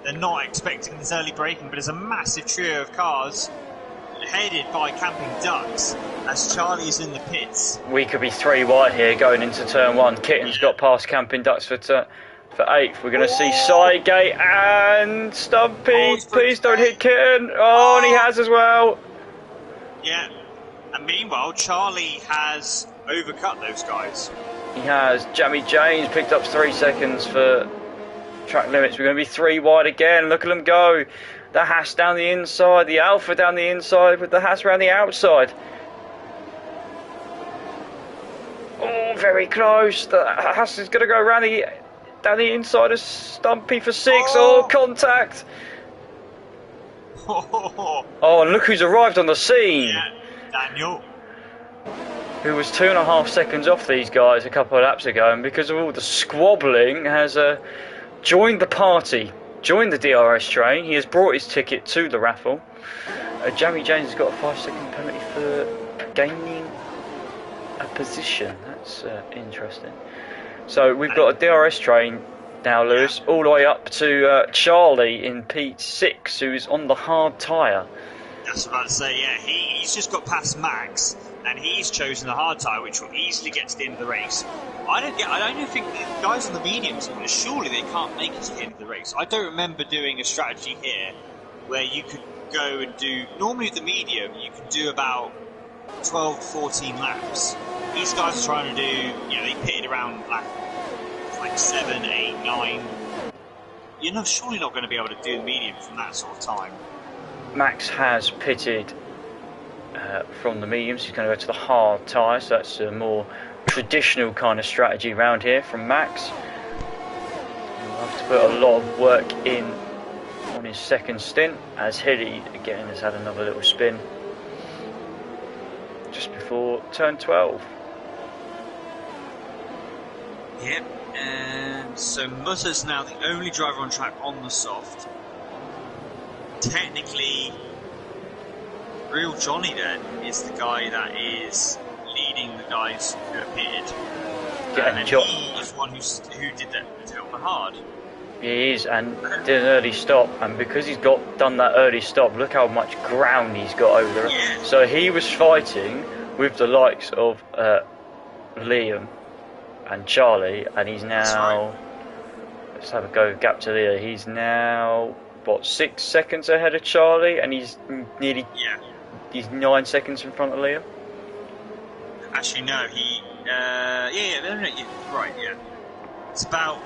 They're not expecting this early braking, but there's a massive trio of cars headed by Camping Ducks as Charlie's in the pits. We could be 3 wide here going into turn 1. Kitten's got past Camping Ducks for 8th. We're going to see Sidegate and Stumpy. Please don't hit Kitten. Oh, and he has as well. Yeah. And meanwhile, Charlie has overcut those guys. He has. Jammy James picked up 3 seconds for track limits. We're going to be 3 wide again. Look at them go. The Haas down the inside, the Alpha down the inside with the Haas around the outside. Oh, very close. The Haas is going to go around down the inside of Stumpy for 6. Oh, contact. Oh, and look who's arrived on the scene. Yeah, Daniel. Who was 2.5 seconds off these guys a couple of laps ago, and because of all the squabbling has joined the party, joined the DRS train. He has brought his ticket to the raffle. Jamie James has got a 5-second penalty for gaining a position. That's interesting. So we've got a DRS train now, Lewis, all the way up to Charlie in P6, who's on the hard tyre. That's what I was about to say, yeah. He's just got past Max, and he's chosen the hard tyre, which will easily get to the end of the race. I don't think the guys on the mediums, surely they can't make it to the end of the race. I don't remember doing a strategy here where you could go and do, normally with the medium, you can do about 12, 14 laps. These guys are trying to do, they pitted around like 7, 8, 9. You're surely not going to be able to do the medium from that sort of time. Max has pitted from the mediums. He's going to go to the hard tyre, so that's a more traditional kind of strategy around here from Max. He'll have to put a lot of work in on his second stint, as Hilly again has had another little spin just before turn 12. Yep, and so Mutter's now the only driver on track on the soft. Technically, Real Johnny then is the guy that is leading the guys who are pitted. Yeah, and he's the one who did that on the hard. He is, and did an early stop, and because he's done that early stop, look how much ground he's got over there. Yeah. So he was fighting with the likes of Liam and Charlie, and he's now, let's have a go gap to Liam. He's now, 6 seconds ahead of Charlie, and he's nearly, he's 9 seconds in front of Liam. Actually, no, right, yeah. It's about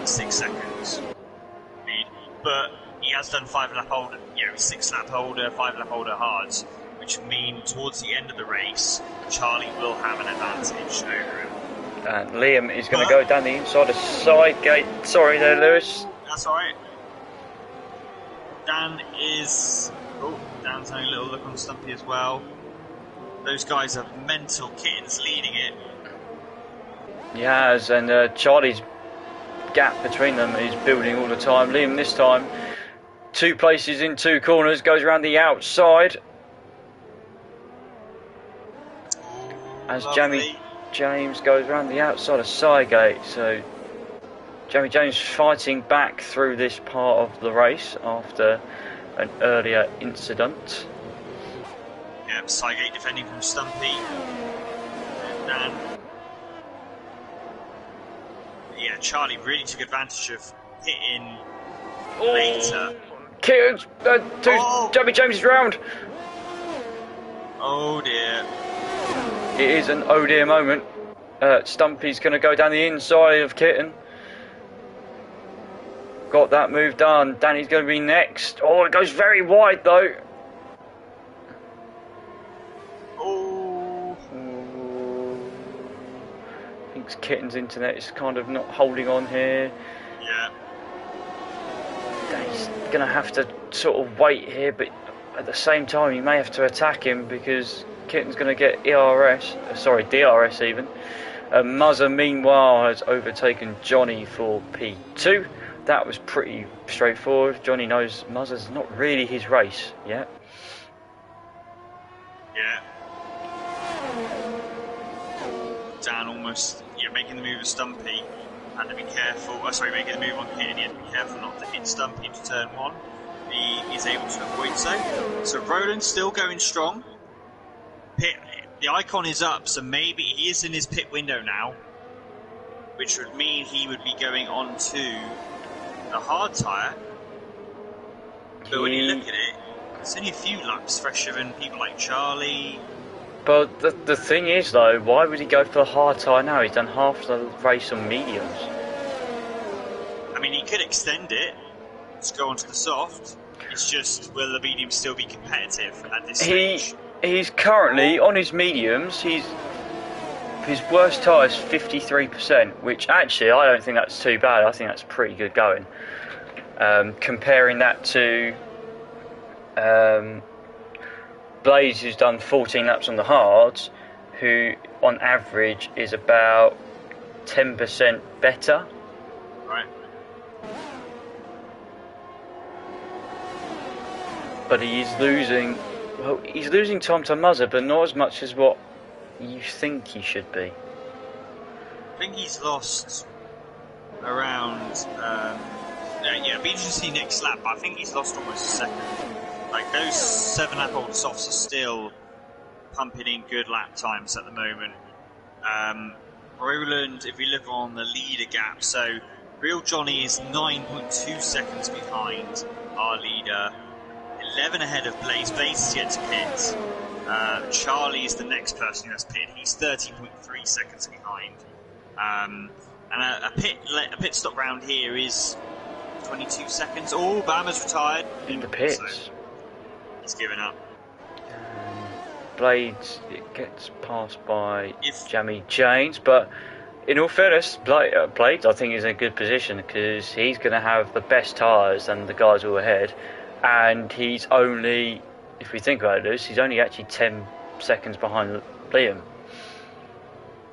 6 seconds. But he has done 5 lap holder, 6 lap holder, 5 lap holder hards, which mean towards the end of the race, Charlie will have an advantage over him. And Liam is going to go down the inside of side gate. Sorry there, Lewis. That's alright. Dan's having a little look on Stumpy as well. Those guys are mental kittens leading it. He has, and Charlie's gap between them is building all the time. Liam this time, 2 places in 2 corners, goes around the outside. As Jamie James goes around the outside of Sidegate, so Jamie James fighting back through this part of the race after an earlier incident. Yep, Sidegate defending from Stumpy. And Charlie really took advantage of hitting later. Kittens, Jamie James is round. Oh dear. It is an oh dear moment. Stumpy's going to go down the inside of Kitten. Got that move done. Danny's going to be next. Oh, it goes very wide though. Oh. I think Kitten's internet is kind of not holding on here. Yeah. he's going to have to sort of wait here, but at the same time, he may have to attack him because Kitten's going to get DRS even. Muzzer, meanwhile, has overtaken Johnny for P2. That was pretty straightforward. Johnny knows Muzzer's not really his race yet. Yeah. Dan almost making the move of Stumpy. Had to be careful. Making the move on Kitten. He had to be careful not to hit Stumpy to turn 1. He is able to avoid so Roland's still going strong. The icon is up, so maybe he is in his pit window now, which would mean he would be going on to the hard tyre. But when you look at it, it's only a few laps fresher than people like Charlie. But the thing is, though, why would he go for the hard tyre now? He's done half the race on mediums. I mean, he could extend it to go onto the soft. It's just, will the medium still be competitive at this stage? He's currently on his mediums. His worst tyre is 53%, which actually I don't think that's too bad. I think that's pretty good going. Comparing that to Blades, who's done 14 laps on the hards, who on average is about 10% better. Right. But he is losing. Well, he's losing time to Muzzer, but not as much as what you think he should be. I think he's lost around. It'll be interesting to see next lap, but I think he's lost almost a second. Like, those 7-lap-old softs are still pumping in good lap times at the moment. Roland, if we look on the leader gap, so Real Johnny is 9.2 seconds behind our leader, 11 ahead of Blaze. Blaze is yet to pit. Charlie is the next person who has pit. He's 30.3 seconds behind. And a pit stop round here is 22 seconds. Oh, Bama's retired. In the pits. So he's given up. Blades, it gets passed by Jamie James, but in all fairness, Blades I think is in a good position because he's going to have the best tyres than the guys all ahead, and he's only, if we think about this, he's only actually 10 seconds behind Liam.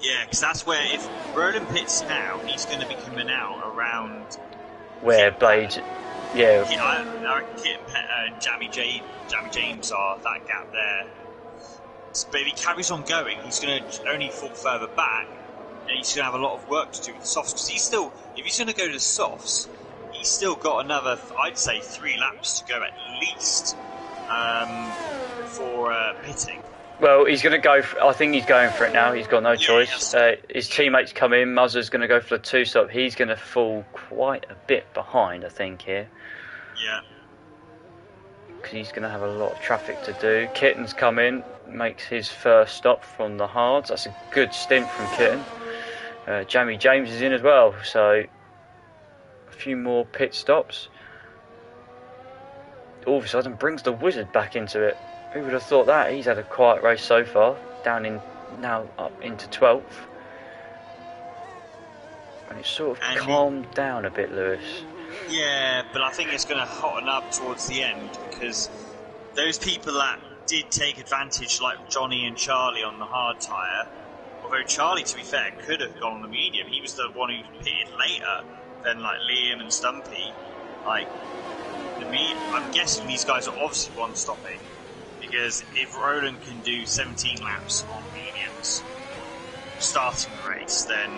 Yeah, because that's where, if Roland pits now, he's going to be coming out around where Blades, yeah. I reckon Kit and Jamie James are that gap there. But if he carries on going, he's going to only fall further back, and he's going to have a lot of work to do with the softs. Because if he's going to go to the softs, he's still got another, I'd say, 3 laps to go at least before pitting. Well, he's going to go. I think he's going for it now. He's got no choice. His teammates come in. Muzzer's going to go for the 2-stop. He's going to fall quite a bit behind, I think, here. Yeah. Because he's going to have a lot of traffic to do. Kitten's come in, makes his first stop from the hards. That's a good stint from Kitten. Jamie James is in as well, so a few more pit stops. All of a sudden brings the Wizard back into it. Who would have thought that? He's had a quiet race so far, now up into 12th. And it's sort of calmed down a bit, Lewis. Yeah, but I think it's going to hotten up towards the end because those people that did take advantage, like Johnny and Charlie on the hard tyre, although Charlie, to be fair, could have gone on the medium. He was the one who pitted later than like Liam and Stumpy. Like, I'm guessing these guys are obviously one-stopping because if Roland can do 17 laps on mediums starting the race, then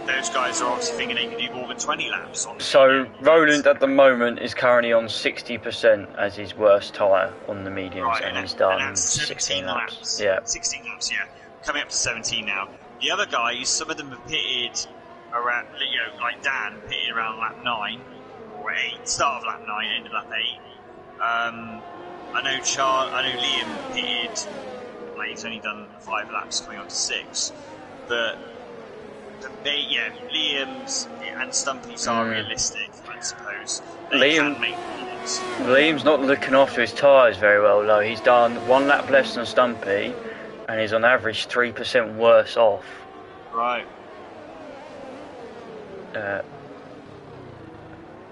those guys are obviously thinking they can do more than 20 laps on. So Roland at the moment is currently on 60% as his worst tyre on the mediums, right, and he's done 16 laps. Yeah, 16 laps. Yeah, coming up to 17 now. The other guys, some of them have pitted around, like Dan pitted around lap 9 or 8, start of lap 9, end of lap 8. I know Liam pitted, like he's only done 5 laps, coming on to 6, but. Liam's and Stumpy's are realistic, I suppose. Liam's not looking after his tyres very well, though. He's done 1 lap less than Stumpy, and he's on average 3% worse off. Right.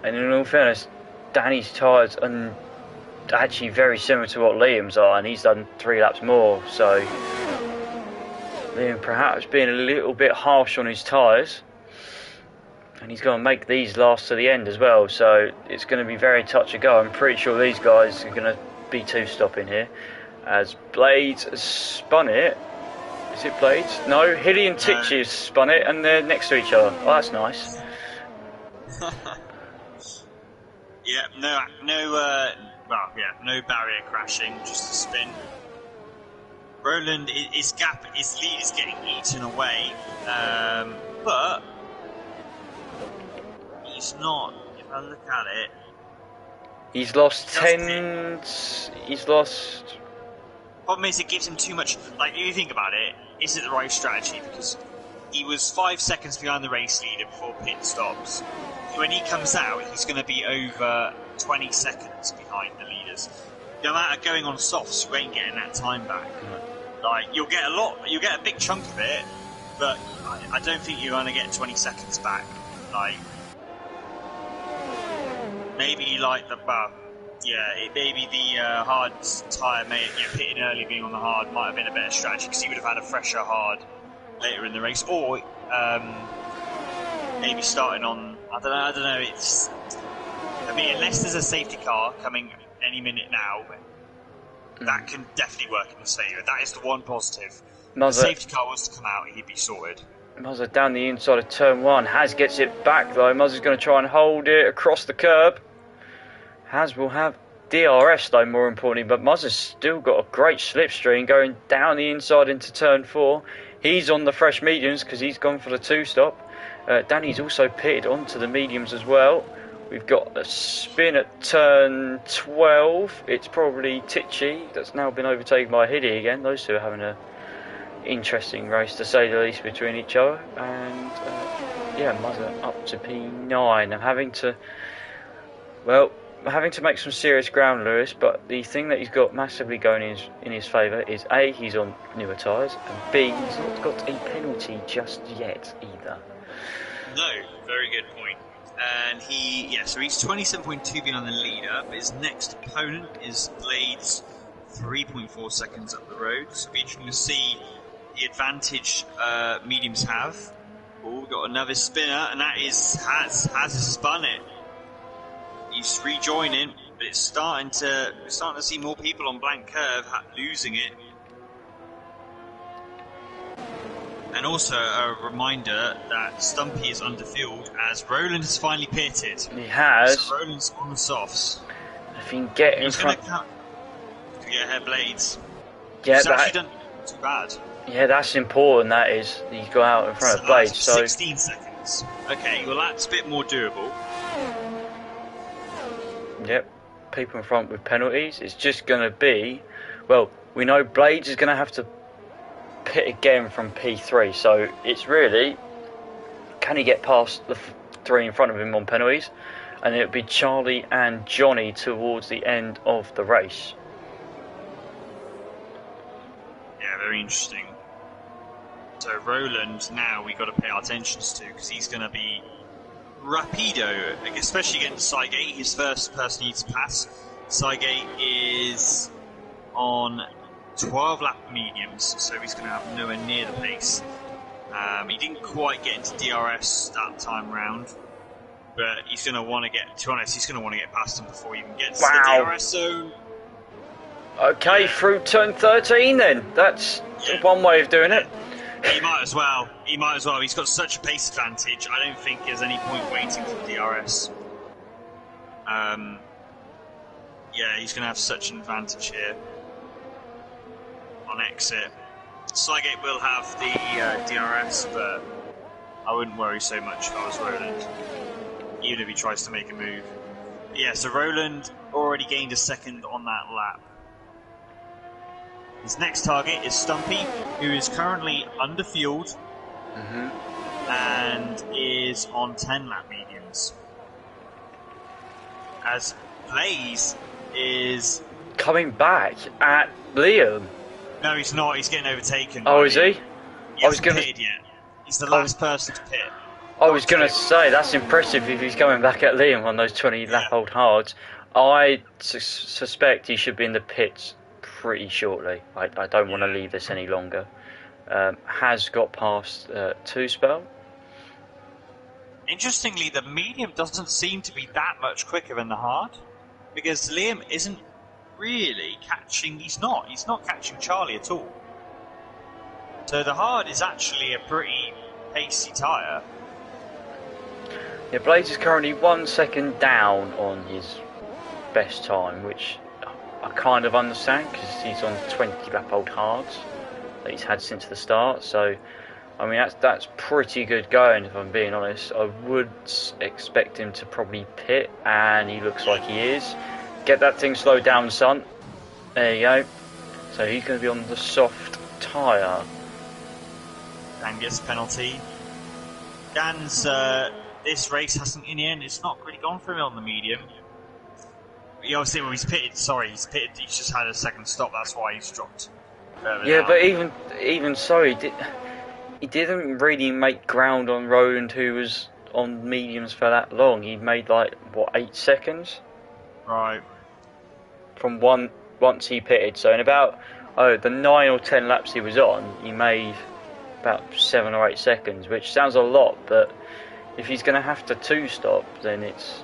And in all fairness, Danny's tyres are actually very similar to what Liam's are, and he's done 3 laps more, so Liam perhaps being a little bit harsh on his tyres, and he's going to make these last to the end as well, so it's going to be very touch and go. I'm pretty sure these guys are going to be 2-stopping here, as Blades has spun it. Is it Blades? No, Hilly and Titchy have spun it, and they're next to each other. Oh, that's nice. Yeah, no barrier crashing, just a spin. Roland, his lead is getting eaten away, but he's not. If I look at it, he's lost 10. He's lost. Problem is, it gives him too much. Like, if you think about it, is it the right strategy? Because he was 5 seconds behind the race leader before pit stops. When he comes out, he's going to be over 20 seconds behind the leaders. No matter going on softs, you ain't getting that time back. Like, you'll get a big chunk of it, but I don't think you're going to get 20 seconds back. Like, maybe like maybe the hard tyre, pitting early, being on the hard, might have been a better strategy because he would have had a fresher hard later in the race, or maybe starting on. I don't know. Unless there's a safety car coming any minute now, that can definitely work in his favour. That is the one positive. If the safety car was to come out, he'd be sorted. Muzzer down the inside of turn 1. Haz gets it back though. Muzzer's going to try and hold it across the curb. Haz will have DRS though, more importantly, but Muzzer's still got a great slipstream going down the inside into turn 4. He's on the fresh mediums because he's gone for the 2-stop. Danny's also pitted onto the mediums as well. We've got a spin at turn 12. It's probably Titchy that's now been overtaken by Hiddy again. Those two are having an interesting race to say the least between each other. And Muzzer up to P9. I'm having to make some serious ground, Lewis, but the thing that he's got massively going in his favour is A, he's on newer tyres, and B, he's not got a penalty just yet either. No, very good point. And so he's 27.2 behind the leader, but his next opponent is Blades, 3.4 seconds up the road. So it'll be interesting to see the advantage mediums have. Oh, we've got another spinner, and that is Haz. Haz has spun it. He's rejoining, but we're starting to see more people on blank curve losing it. And also a reminder that Stumpy is underfield as Roland has finally pitted. He has. So Roland's on the softs. If he can get in front. To get ahead Blades. Yeah, He's actually done too bad. Yeah, that's important. That is. He's got out in front of Blades. So 16 seconds. Okay, well that's a bit more doable. Yep, people in front with penalties. It's just going to be, well, we know Blades is going to have to pit again from P3, so it's really, can he get past the 3 in front of him on penalties? And it'll be Charlie and Johnny towards the end of the race. Yeah, very interesting. So Roland, now we've got to pay our attentions to, because he's going to be rapido, especially against Cygate, his first person he needs to pass. Cygate is on 12 lap mediums, so he's going to have nowhere near the pace. He didn't quite get into DRS that time round, but he's going to want to get, to be honest, he's going to want to get past him before he even gets to the DRS zone. Okay, through turn 13 then. That's one way of doing it. He might as well. He's got such a pace advantage. I don't think there's any point waiting for DRS. He's going to have such an advantage here on exit. Cygate will have the DRS, but I wouldn't worry so much if I was Roland, even if he tries to make a move. Yeah, so Roland already gained a second on that lap. His next target is Stumpy, who is currently underfueled and is on 10 lap mediums. As Blaze is coming back at Liam. No, he's not. He's getting overtaken. Oh, is he? He hasn't pitted yet. He's the last person to pit. I was going to say, that's impressive if he's going back at Liam on those 20 lap old hards. I suspect he should be in the pits pretty shortly. I don't want to leave this any longer. Has got past 2 spell. Interestingly, the medium doesn't seem to be that much quicker than the hard, because Liam isn't really catching. He's not catching Charlie at all. So the hard is actually a pretty pacey tyre. Yeah, Blades is currently 1 second down on his best time, which I kind of understand because he's on 20 lap old hards that he's had since the start. So, I mean, that's pretty good going, if I'm being honest. I would expect him to probably pit, and he looks like he is. Get that thing slowed down, son. There you go. So he's going to be on the soft tyre. Dan gets a penalty. Dan's this race hasn't, in the end, it's not really gone for him on the medium. He obviously, well, he's pitted. Sorry, he's pitted. He's just had a second stop. That's why he's dropped. Yeah, down. But even so, he didn't really make ground on Roland, who was on mediums for that long. He made like 8 seconds. Right. From once he pitted. So in about the 9 or 10 laps he was on, he made about 7 or 8 seconds, which sounds a lot, but if he's going to have to 2-stop, then it's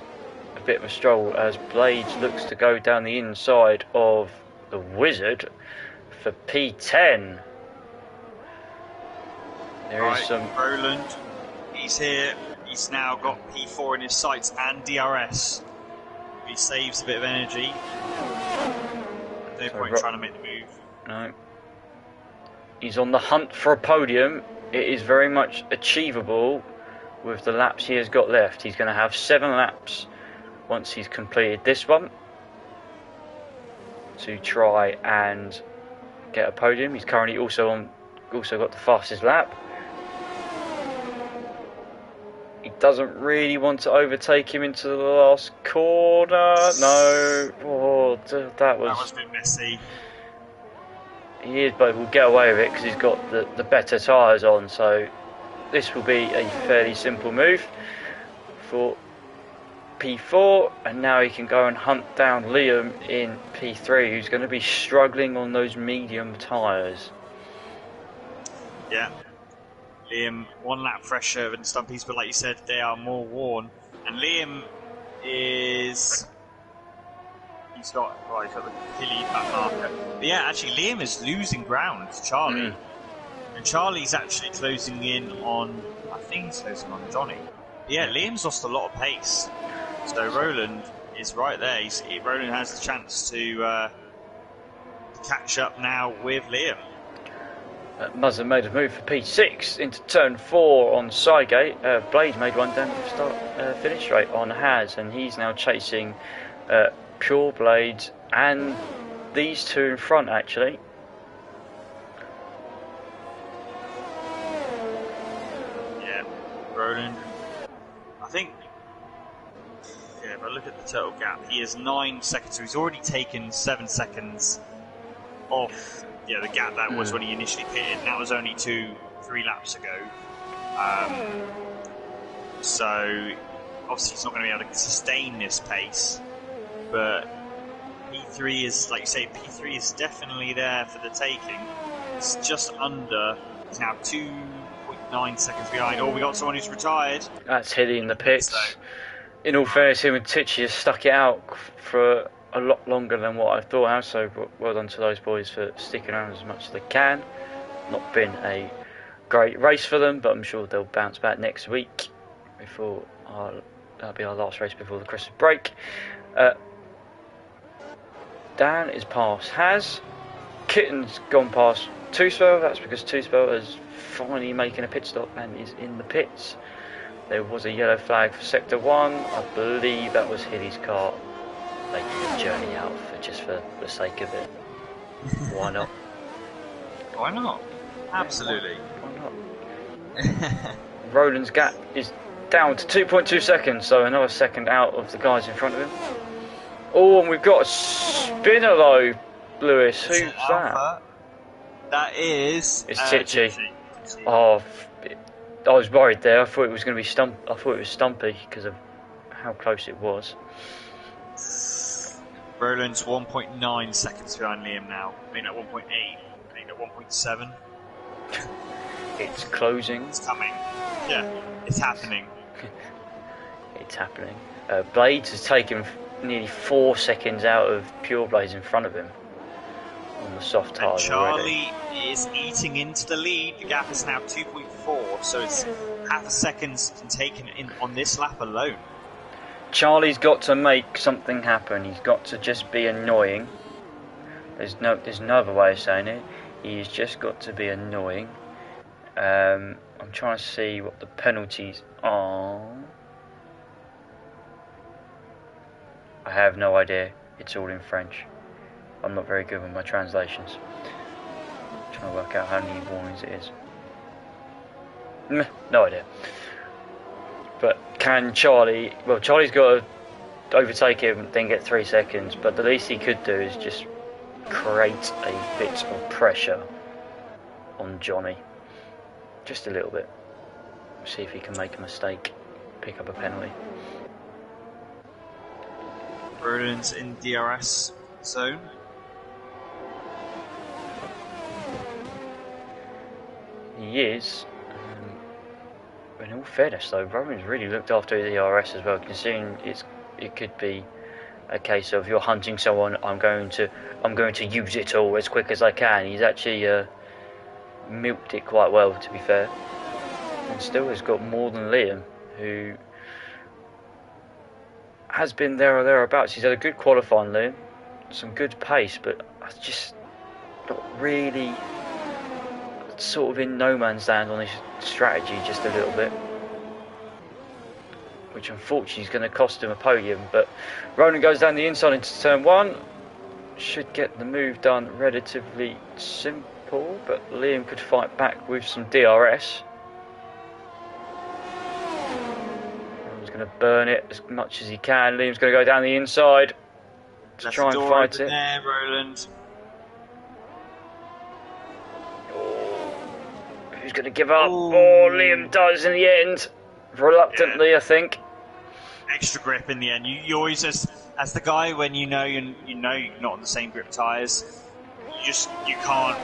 a bit of a stroll, as Blades looks to go down the inside of the Wizard for P10. There is some... Roland, he's here. He's now got P4 in his sights and DRS. He saves a bit of energy. No point trying to make the move. No. He's on the hunt for a podium. It is very much achievable with the laps he has got left. He's going to have 7 laps once he's completed this one to try and get a podium. He's currently also got the fastest lap. He doesn't really want to overtake him into the last corner. No, that was a bit messy. He is, but we'll get away with it because he's got the better tyres on. So this will be a fairly simple move for P4, and now he can go and hunt down Liam in P3, who's going to be struggling on those medium tyres. Yeah, Liam 1 lap fresher than Stumpies, but like you said, they are more worn. And Liam is... He's got the hilly back marker. But yeah, actually, Liam is losing ground to Charlie. And Charlie's actually closing in on... I think he's closing on Johnny. But yeah, Liam's lost a lot of pace. So Roland is right there. Roland has the chance to catch up now with Liam. Muzzin made a move for P6 into turn 4 on Sidegate. Blade made one down the start finish straight on Haz, and he's now chasing Pure Blades and these two in front, actually. Yeah, Roland. I think. Yeah, if I look at the total gap, he has 9 seconds, so he's already taken 7 seconds off. Yeah, the gap that was when he initially pitted, and that was only 2-3 laps ago. So obviously he's not going to be able to sustain this pace, but P3 is, like you say, P3 is definitely there for the taking. It's just under. He's now 2.9 seconds behind. Oh, we got someone who's retired. That's Hilly in the pits. In all fairness, him and Tichy has stuck it out for a lot longer than what I thought. So well done to those boys for sticking around as much as they can. Not been a great race for them, but I'm sure they'll bounce back next week. That'll be our last race before the Christmas break. Dan is past Haz. Kitten's gone past Two Spell. That's because Two Spell is finally making a pit stop and is in the pits. There was a yellow flag for Sector 1. I believe that was Hilly's car making a journey out for the sake of it. Why not? Why not? Absolutely. Why not? Roland's gap is down to 2.2 seconds, so another second out of the guys in front of him. Oh, and we've got a spinner though, Lewis. Who's that? That is... It's Tichy. Oh, I was worried there. I thought it was going to be I thought it was Stumpy because of how close it was. Roland's 1.9 seconds behind Liam now. I mean at 1.8. I think at 1.7. It's closing. It's coming. Yeah, it's happening. It's happening. Blades has taken nearly 4 seconds out of Pure Blades in front of him on the soft tires. Charlie is eating into the lead. The gap is now 2.4, so it's half a second's taken in on this lap alone. Charlie's got to make something happen. He's got to just be annoying. There's no other way of saying it. He's just got to be annoying. I'm trying to see what the penalties are. I have no idea. It's all in French. I'm not very good with my translations. I'm trying to work out how many warnings it is. No idea. But can Charlie... Well, Charlie's got to overtake him, then get 3 seconds. But the least he could do is just create a bit of pressure on Johnny. Just a little bit. See if he can make a mistake. Pick up a penalty. Roland's in DRS zone. He is. In all fairness, though, Rowan's really looked after the DRS as well, considering it could be a case of you're hunting someone. I'm going to use it all as quick as I can. He's actually milked it quite well, to be fair, and still has got more than Liam, who has been there or thereabouts. He's had a good qualifying, Liam, some good pace, but I just not really sort of in no man's land on his strategy just a little bit, which unfortunately is going to cost him a podium. But Roland goes down the inside into turn 1, should get the move done relatively simple, but Liam could fight back with some DRS. Roland's going to burn it as much as he can. Liam's going to go down the inside to try and fight it. There, Roland. Who's going to give up? Ooh. Oh, Liam does in the end. Reluctantly, yeah. I think. Extra grip in the end. You always, as the guy, when you know you're not on the same grip tyres, you can't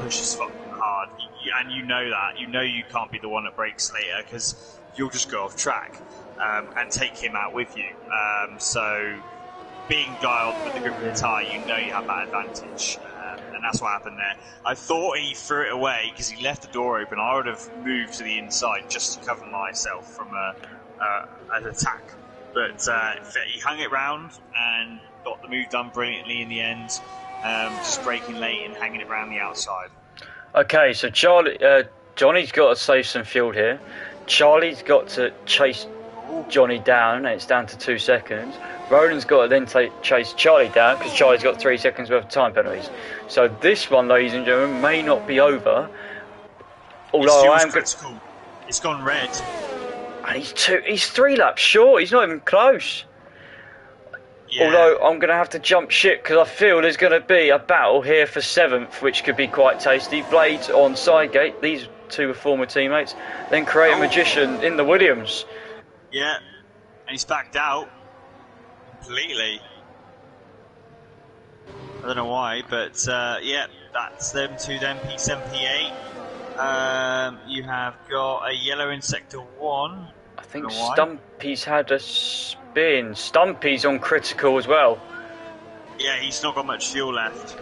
push as fucking hard, and you know that. You know you can't be the one that breaks later because you'll just go off track and take him out with you. So being dialed with the grip of the tyre, you know you have that advantage. And that's what happened there. I thought he threw it away because he left the door open. I would have moved to the inside just to cover myself from an attack. But he hung it round and got the move done brilliantly in the end. Just braking late and hanging it around the outside. Okay, so Johnny's got to save some fuel here. Charlie's got to chase Johnny down, and it's down to 2 seconds. Roland's got to then chase Charlie down because Charlie's got 3 seconds worth of time penalties. So this one, ladies and gentlemen, may not be over. Although I am critical. It's gone red. And he's 3 laps short. He's not even close. Yeah. Although I'm going to have to jump ship because I feel there's going to be a battle here for 7th, which could be quite tasty. Blades on Sidegate. These 2 are former teammates. Then create a magician in the Williams. Yeah, and he's backed out completely. I don't know why, but yeah, that's them 2 then, P7, P8. You have got a yellow in Sector 1. I think Stumpy's had a spin. Stumpy's on critical as well. Yeah, he's not got much fuel left.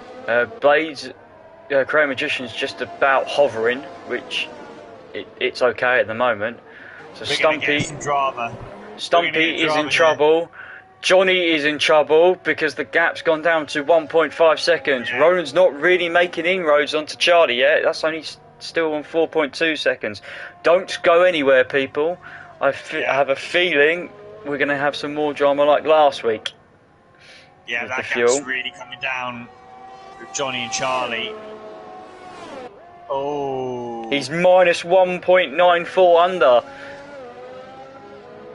Blades, Create Magician's just about hovering, which it's okay at the moment. So Stumpy is in trouble. Johnny is in trouble because the gap's gone down to 1.5 seconds. Yeah. Roland's not really making inroads onto Charlie yet. That's only still on 4.2 seconds. Don't go anywhere, people. I have a feeling we're going to have some more drama like last week. Yeah, that gap's really coming down with Johnny and Charlie. Oh. He's minus 1.94 under.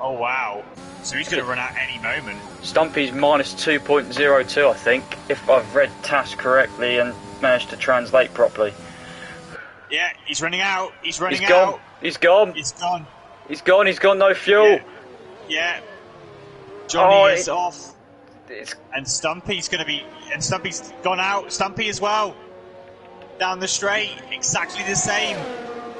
Oh, wow. So he's going to run out any moment. Stumpy's minus 2.02, I think, if I've read TAS correctly and managed to translate properly. Yeah, he's running out. He's running He's out. gone. He's gone. He's gone. He's gone. He's got no fuel. Yeah. Johnny is it- off. It's And Stumpy's going to be... And Stumpy's gone out. Stumpy as well. Down the straight. Exactly the same.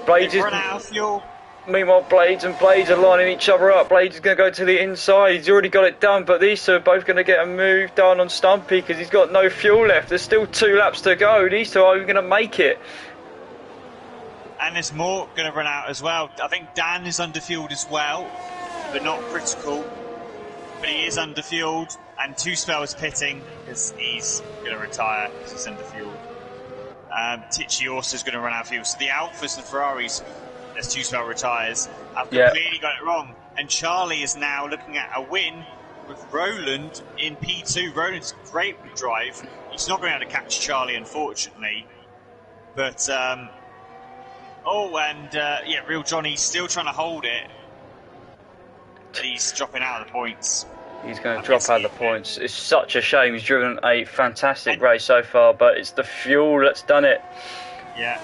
Blades They've is. run out of fuel. Meanwhile, Blades and Blades are lining each other up. Blades is going to go to the inside. He's already got it done, but these two are both going to get a move done on Stumpy because he's got no fuel left. There's still 2 laps to go. These two are going to make it. And there's more going to run out as well. I think Dan is underfueled as well, but not critical. But he is underfueled, and 2 spells pitting because he's going to retire because he's underfueled. Tichy also is going to run out of fuel. So the Alphas and Ferraris, as 2 spell retires, have completely got it wrong. And Charlie is now looking at a win with Roland in P2. Roland's great with drive. He's not going to be able to catch Charlie, unfortunately. But, Real Johnny's still trying to hold it. But he's dropping out of the points. He's going to drop out of the points. It's such a shame. He's driven a fantastic race so far, but it's the fuel that's done it. Yeah.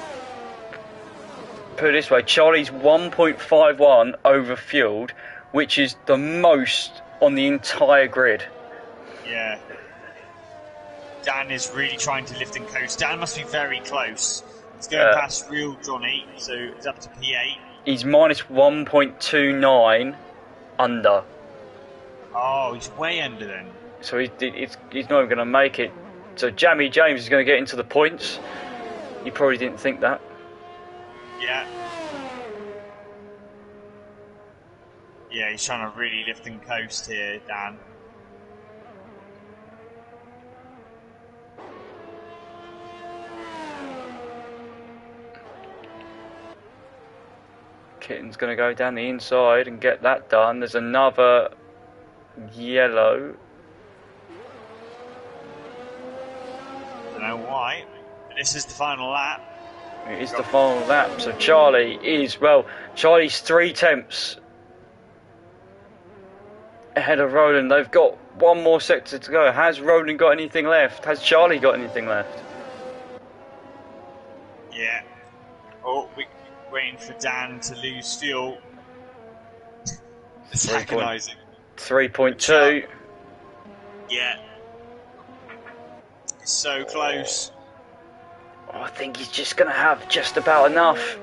Put it this way, Charlie's 1.51 overfueled, which is the most on the entire grid. Yeah. Dan is really trying to lift and coast. Dan must be very close. He's going past Real Johnny, so it's up to P8. He's minus 1.29 under. Oh, he's way under then. So he's not even going to make it. So Jamie James is going to get into the points. He probably didn't think that. Yeah. Yeah, he's trying to really lift and coast here, Dan. Kitten's going to go down the inside and get that done. There's another yellow. Don't know why. But this is the final lap. It is the final lap. So Charlie's 3 tenths ahead of Roland. They've got one more sector to go. Has Roland got anything left? Has Charlie got anything left? Yeah. Oh, we're waiting for Dan to lose fuel. It's agonising. 3.2. Yeah. It's so close. Oh, I think he's just going to have just about enough.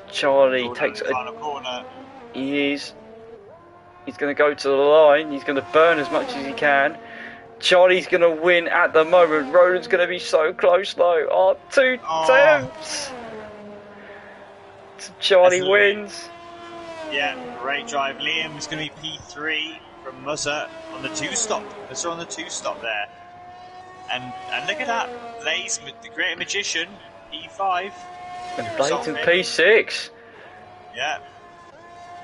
Charlie takes a final corner. He's going to go to the line. He's going to burn as much as he can. Charlie's going to win at the moment. Roland's going to be so close though. Oh, 2 tenths. Charlie wins. Yeah, great drive. Liam's going to be P3 from Muzza on the 2-stop. Muzza on the 2-stop there. And look at that. Blaze, the great magician, P5. And Blades in P6. Yeah.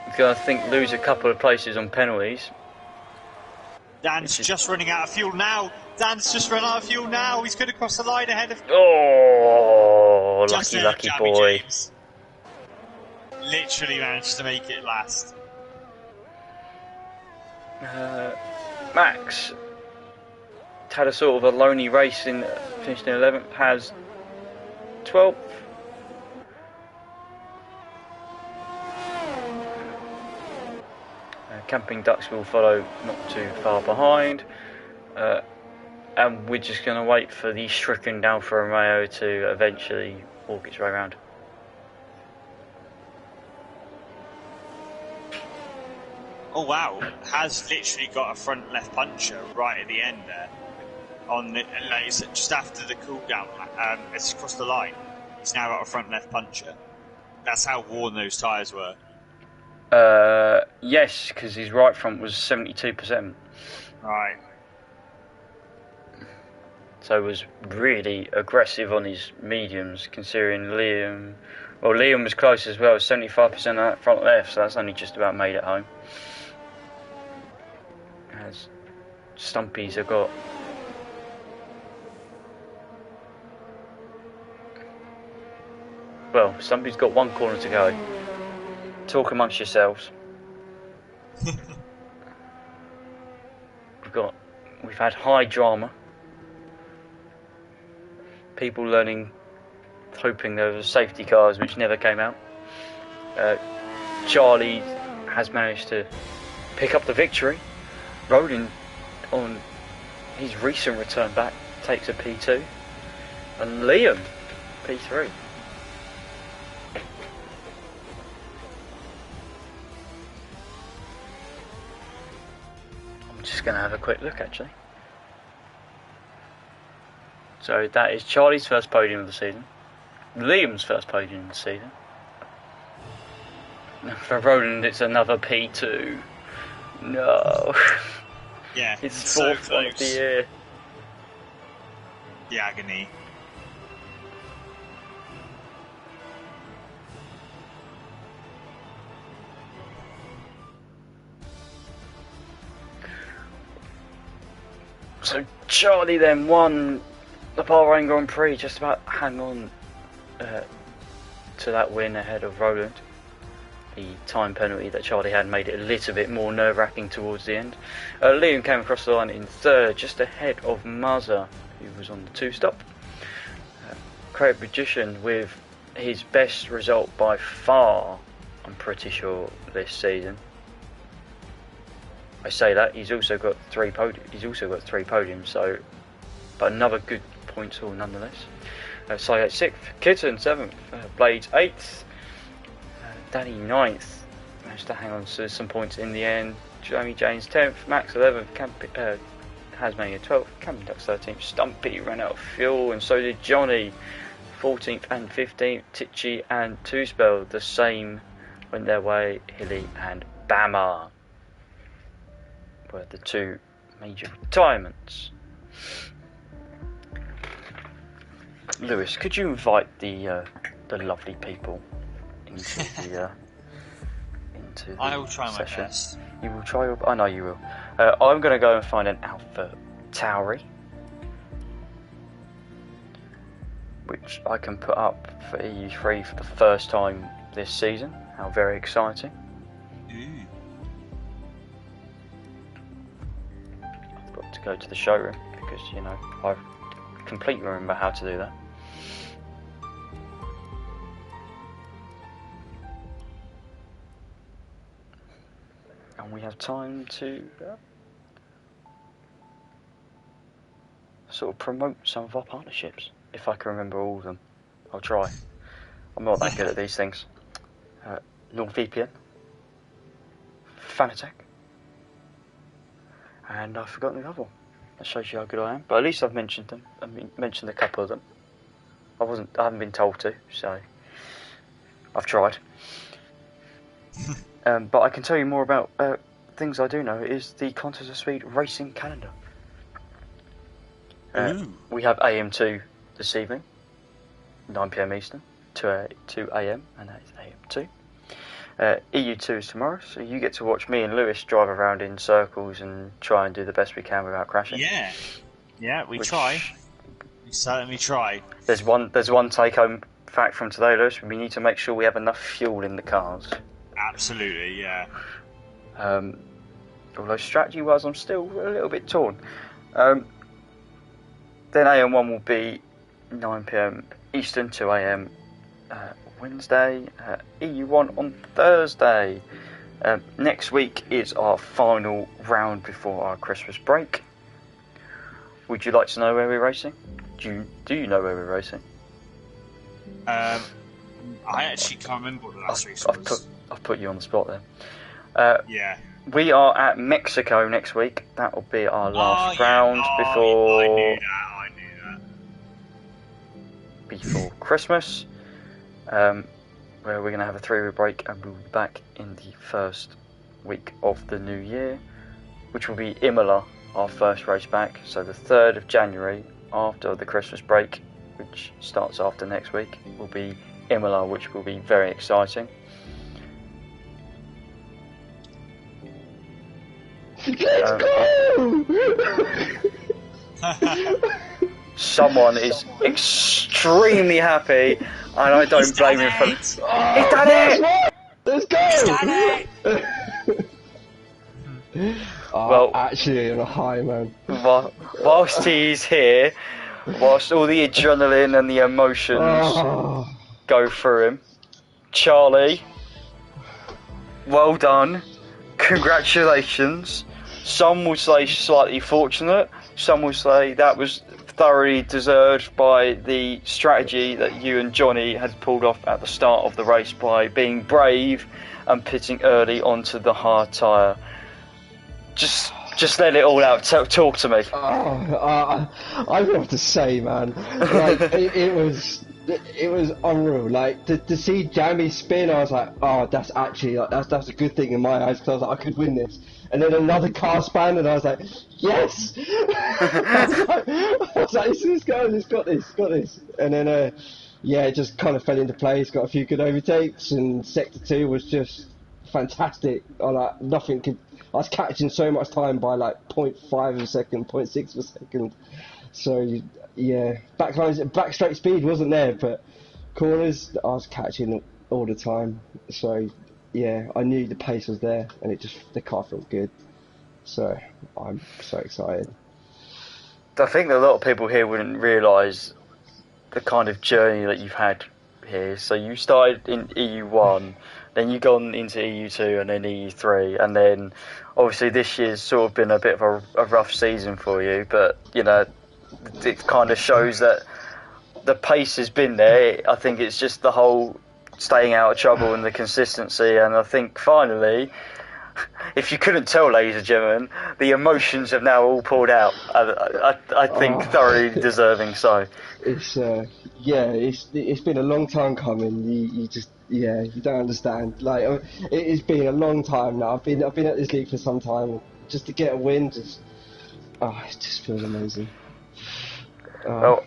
He's going to, lose a couple of places on penalties. Dan's just running out of fuel now. Dan's just run out of fuel now. He's going to cross the line ahead of... Oh, just lucky boy. James. Literally managed to make it last. Max had a sort of a lonely race in finished in 11th, has 12th. Camping Ducks will follow not too far behind, and we're just going to wait for the stricken Alfa Romeo to eventually walk its way around. Oh wow, has literally got a front left puncher right at the end there. It's just after the cool down, it's across the line. He's now got a front left puncher. That's how worn those tyres were. Yes, because his right front was 72%. Right. So was really aggressive on his mediums, considering Liam. Well, Liam was close as well, 75% of that front left, so that's only just about made it home. As Stumpies have got. Well, Stumpy's got one corner to go. Talk amongst yourselves. We've had high drama. people learning, hoping there were safety cars which never came out. Charlie has managed to pick up the victory. Roland, on his recent return back, takes a P2. And Liam, P3. I'm just going to have a quick look, actually. So that is Charlie's first podium of the season. Liam's first podium of the season. For Roland, it's another P2. No. Yeah, It's so fourth one of the close. year. The agony. So Charlie then won the Bahrain Grand Prix, just about hang on to that win ahead of Roland. The time penalty that Charlie had made it a little bit more nerve-wracking towards the end. Liam came across the line in third, just ahead of Mazza, who was on the two-stop. Craig Magician with his best result by far, I'm pretty sure, this season. I say that he's also got three podiums, so but another good points haul nonetheless. Syed 6th, Kitten 7th, Blades 8th, Danny 9th, managed to hang on to some points in the end. Jamie James 10th, Max 11th, Hasmania 12th, Cameron Ducks 13th, Stumpy ran out of fuel, and so did Johnny 14th and 15th. Titchy and Two Spell the same went their way. Hilly and Bama were the two major retirements. Lewis, could you invite the lovely people into the I will try session? my best. You will try your... I know you will. I'm going to go and find an Alpha Tauri, which I can put up for EU3 for the first time this season. How very exciting. Ooh. I've got to go to the showroom because, you know, I completely remember how to do that. And we have time to sort of promote some of our partnerships. If I can remember all of them, I'll try. I'm not that good at these things. NordVPN, Fanatec, and I've forgotten the other one. That shows you how good I am. But at least I've mentioned them. Mentioned a couple of them. I haven't been told to, so I've tried. But I can tell you more about things I do know. Is the Contest of Speed racing calendar. We have AM2 this evening, 9 PM Eastern, 2 AM, and that is AM2. EU2 is tomorrow, so you get to watch me and Lewis drive around in circles and try and do the best we can without crashing. Yeah, we try. We certainly try. There's one take-home fact from today, Lewis. We need to make sure we have enough fuel in the cars. Absolutely, yeah. Although strategy-wise, I'm still a little bit torn. Then AM1 will be 9 PM Eastern, 2 AM Wednesday, EU1 on Thursday. Next week is our final round before our Christmas break. Would you like to know where we're racing? Do you know where we're racing? I actually can't remember what the last race was. I've put you on the spot there. Yeah. We are at Mexico next week. That will be our last round before. I knew that. Before Christmas, where we're going to have a 3-week break, and we'll be back in the first week of the new year, which will be Imola, our first race back. So the 3rd of January, after the Christmas break, which starts after next week, will be Imola, which will be very exciting. Let's go! Someone is extremely happy, and I don't blame him for. He's done it! Let's go! Well, actually on a high, man. whilst he's here, whilst all the adrenaline and the emotions go through him. Charlie, well done. Congratulations. Some will say slightly fortunate. Some will say that was thoroughly deserved by the strategy that you and Johnny had pulled off at the start of the race by being brave and pitting early onto the hard tyre. Just let it all out. Talk to me. I have to say, man, like it was unreal. Like to see Jamie spin, I was like, oh, that's actually that's a good thing in my eyes, because I was like, I could win this. And then another car span, and I was like, yes. I was like, this guy, he's got this. And then yeah, it just kind of fell into place. Got a few good overtakes, and sector 2 was just fantastic. I was catching so much time by like 0.5 of a second, 0.6 of a second. So yeah, back straight speed wasn't there, but corners I was catching all the time. So yeah, I knew the pace was there, and the car felt good. So I'm so excited. I think that a lot of people here wouldn't realise the kind of journey that you've had here. So you started in EU1, then you've gone into EU2 and then EU3, and then obviously this year's sort of been a bit of a rough season for you, but you know, it kind of shows that the pace has been there. I think it's just the whole staying out of trouble and the consistency, and I think finally, if you couldn't tell, ladies and gentlemen, the emotions have now all poured out. I think thoroughly deserving so. It's it's been a long time coming. You don't understand. Like it's been a long time now. I've been at this league for some time. Just to get a win, it just feels amazing. Well,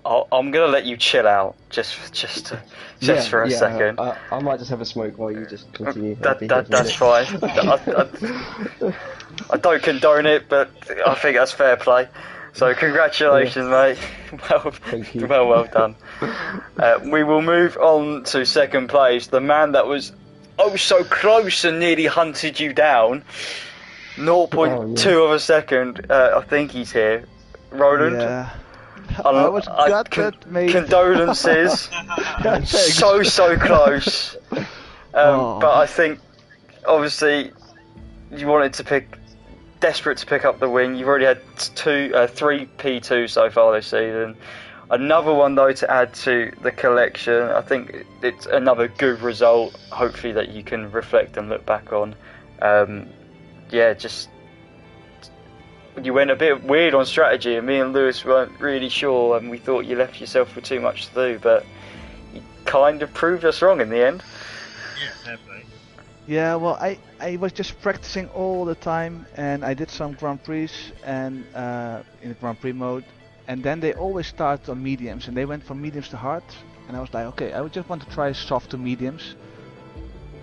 I'm gonna let you chill out just for a second. I might just have a smoke while you just continue. That's fine. I don't condone it, but I think that's fair play. So congratulations, mate. Thank you. Well done. We will move on to second place. The man that was so close and nearly hunted you down. 0.2 of a second. I think he's here. Roland. Yeah. I was gutted, mate. Condolences. so close. But I think obviously you wanted to desperate to pick up the win. You've already had 3 P2 so far this season. Another one though to add to the collection. I think it's another good result, hopefully, that you can reflect and look back on. You went a bit weird on strategy, and me and Lewis weren't really sure, and we thought you left yourself with too much to do, but you kind of proved us wrong in the end. Yeah, fair play. Yeah, well, I was just practicing all the time, and I did some Grand Prix and in the Grand Prix mode, and then they always start on mediums, and they went from mediums to hard, and I was like, okay, I would just want to try soft to mediums.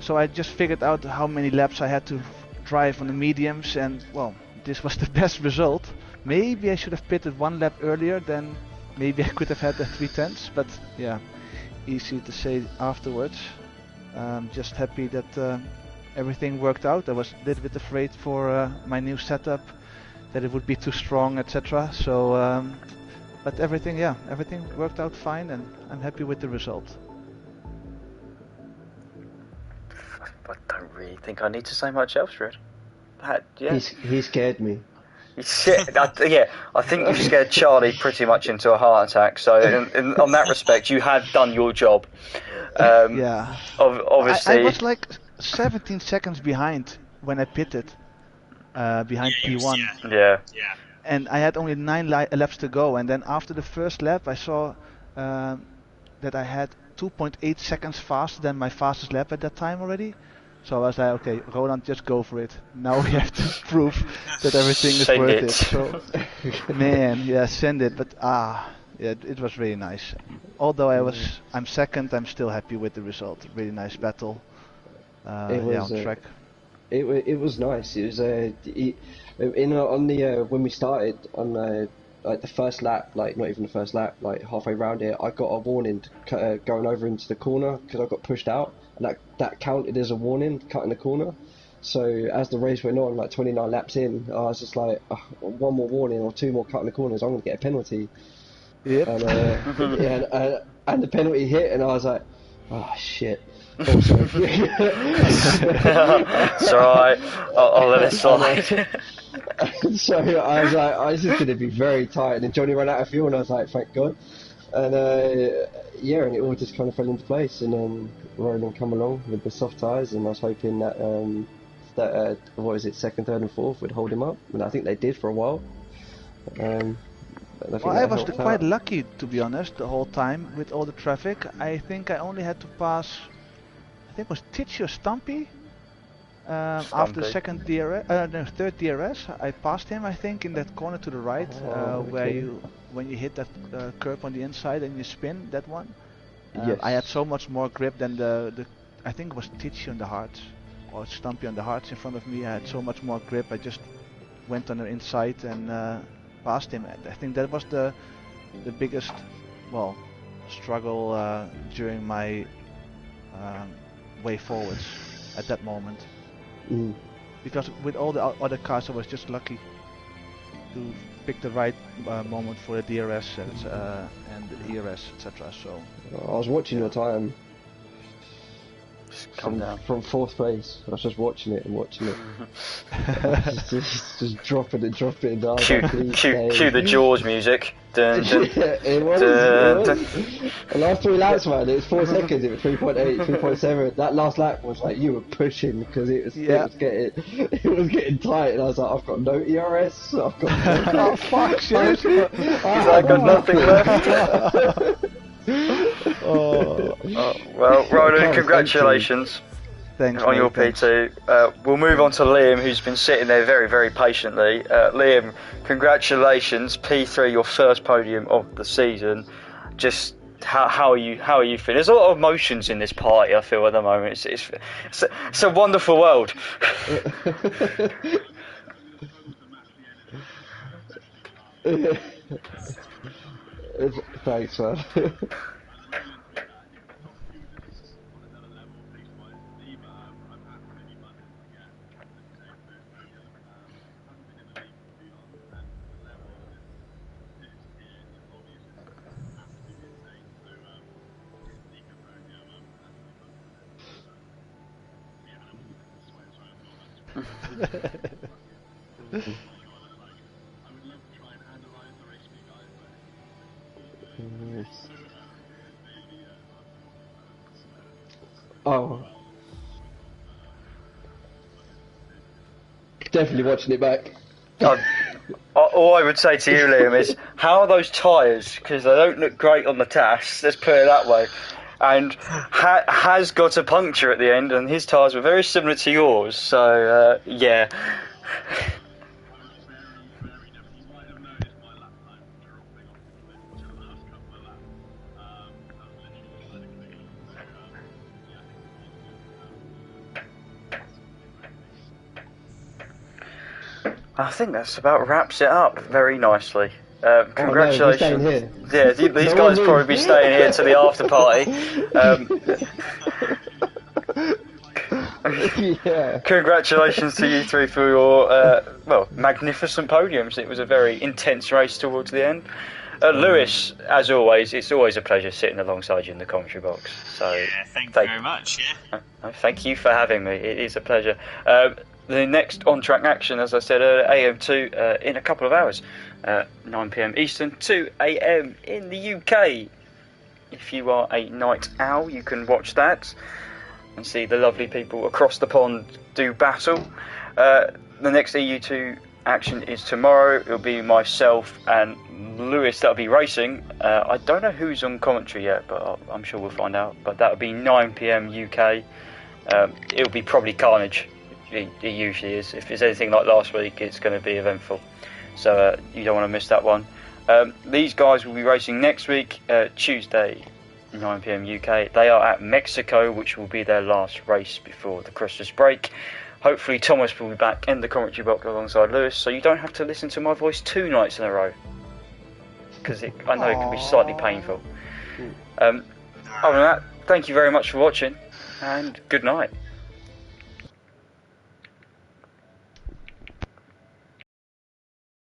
So I just figured out how many laps I had to drive on the mediums, and well, this was the best result. Maybe I should have pitted 1 lap earlier, then maybe I could have had the 3/10s, but yeah, easy to say afterwards. Just happy that everything worked out. I was a little bit afraid for my new setup, that it would be too strong, etc. So, but everything worked out fine, and I'm happy with the result. I don't really think I need to say much else, Red. He scared me. I think you scared Charlie pretty much into a heart attack. So, on that respect, you had done your job. Obviously, I was like 17 seconds behind when I pitted, behind P1. Yeah. And I had only 9 laps to go. And then after the first lap, I saw that I had 2.8 seconds faster than my fastest lap at that time already. So I was like, okay, Roland, just go for it. Now we have to prove that everything is worth it. So, man, send it. But it was really nice. Although I'm second, I'm still happy with the result. Really nice battle. On track. It was nice. It was when we started on like the first lap, like not even the first lap, like halfway around it, I got a warning going over into the corner because I got pushed out, and that counted as a warning, cutting the corner. So as the race went on, like 29 laps in, I was just like, 1 more warning or 2 more cutting the corners, I'm going to get a penalty. Yep. And, and the penalty hit, and I was like, oh shit. Also, It's alright, I'll let it slide. so I was like, oh, this is going to be very tight. And Johnny ran out of fuel, and I was like, thank God. And yeah, and it all just kind of fell into place. And Roland come along with the soft tyres, and I was hoping that what is it, second, third, and fourth would hold him up, and I think they did for a while. Well, I was quite lucky, to be honest, the whole time with all the traffic. I think I only had to pass, I think it was Titch or Stumpy. After the second DRS, no, third DRS, I passed him. I think in that corner to the right, where when you hit that curb on the inside and you spin that one. Yes. I had so much more grip than the I think it was Titch on the hards or Stumpy on the hards in front of me. I had so much more grip. I just went on the inside and past him. I think that was the biggest, well, struggle during my way forwards at that moment. Because with all the other cars I was just lucky to pick the right moment for the DRS and the ERS, etc. So I was watching your time from fourth place. I was just watching it. just dropping it down. Cue the Jaws music. Dun, dun, it was. The last 3 laps, man, it was 4 seconds. It was 3.8, 3.7. That last lap was like you were pushing because it was getting tight, and I was like, I've got no ERS. I've got oh fuck shit! I've got nothing left. Well, Roland, congratulations. Thanks, on mate, your thanks. P2. We'll move on to Liam, who's been sitting there very, very patiently. Liam, congratulations, P3, your first podium of the season. Just how are you feeling? There's a lot of emotions in this party, I feel, at the moment. It's a wonderful world. Thanks, man. Oh, definitely watching it back. All I would say to you, Liam, is how are those tyres? Because they don't look great on the TAS, let's put it that way. And has got a puncture at the end, and his tyres were very similar to yours, so yeah. I think that's about wraps it up very nicely. Congratulations. Oh, no, yeah, these guys probably be staying here to the after party. Yeah. Congratulations to you three for your magnificent podiums. It was a very intense race towards the end. Lewis, as always, it's always a pleasure sitting alongside you in the commentary box. So yeah, thank you very much. Yeah. Thank you for having me. It is a pleasure. The next on-track action, as I said, AM2 in a couple of hours, 9 PM Eastern, 2 AM in the UK. If you are a night owl, you can watch that and see the lovely people across the pond do battle. The next EU2 action is tomorrow. It'll be myself and Lewis that'll be racing. I don't know who's on commentary yet, but I'm sure we'll find out. But that'll be 9 PM UK. It'll be probably carnage. It usually is. If it's anything like last week, it's going to be eventful. So you don't want to miss that one. These guys will be racing next week, Tuesday, 9 PM UK. They are at Mexico, which will be their last race before the Christmas break. Hopefully Thomas will be back in the commentary box alongside Lewis, so you don't have to listen to my voice 2 nights in a row. Because I know it can be slightly painful. Other than that, thank you very much for watching, and good night.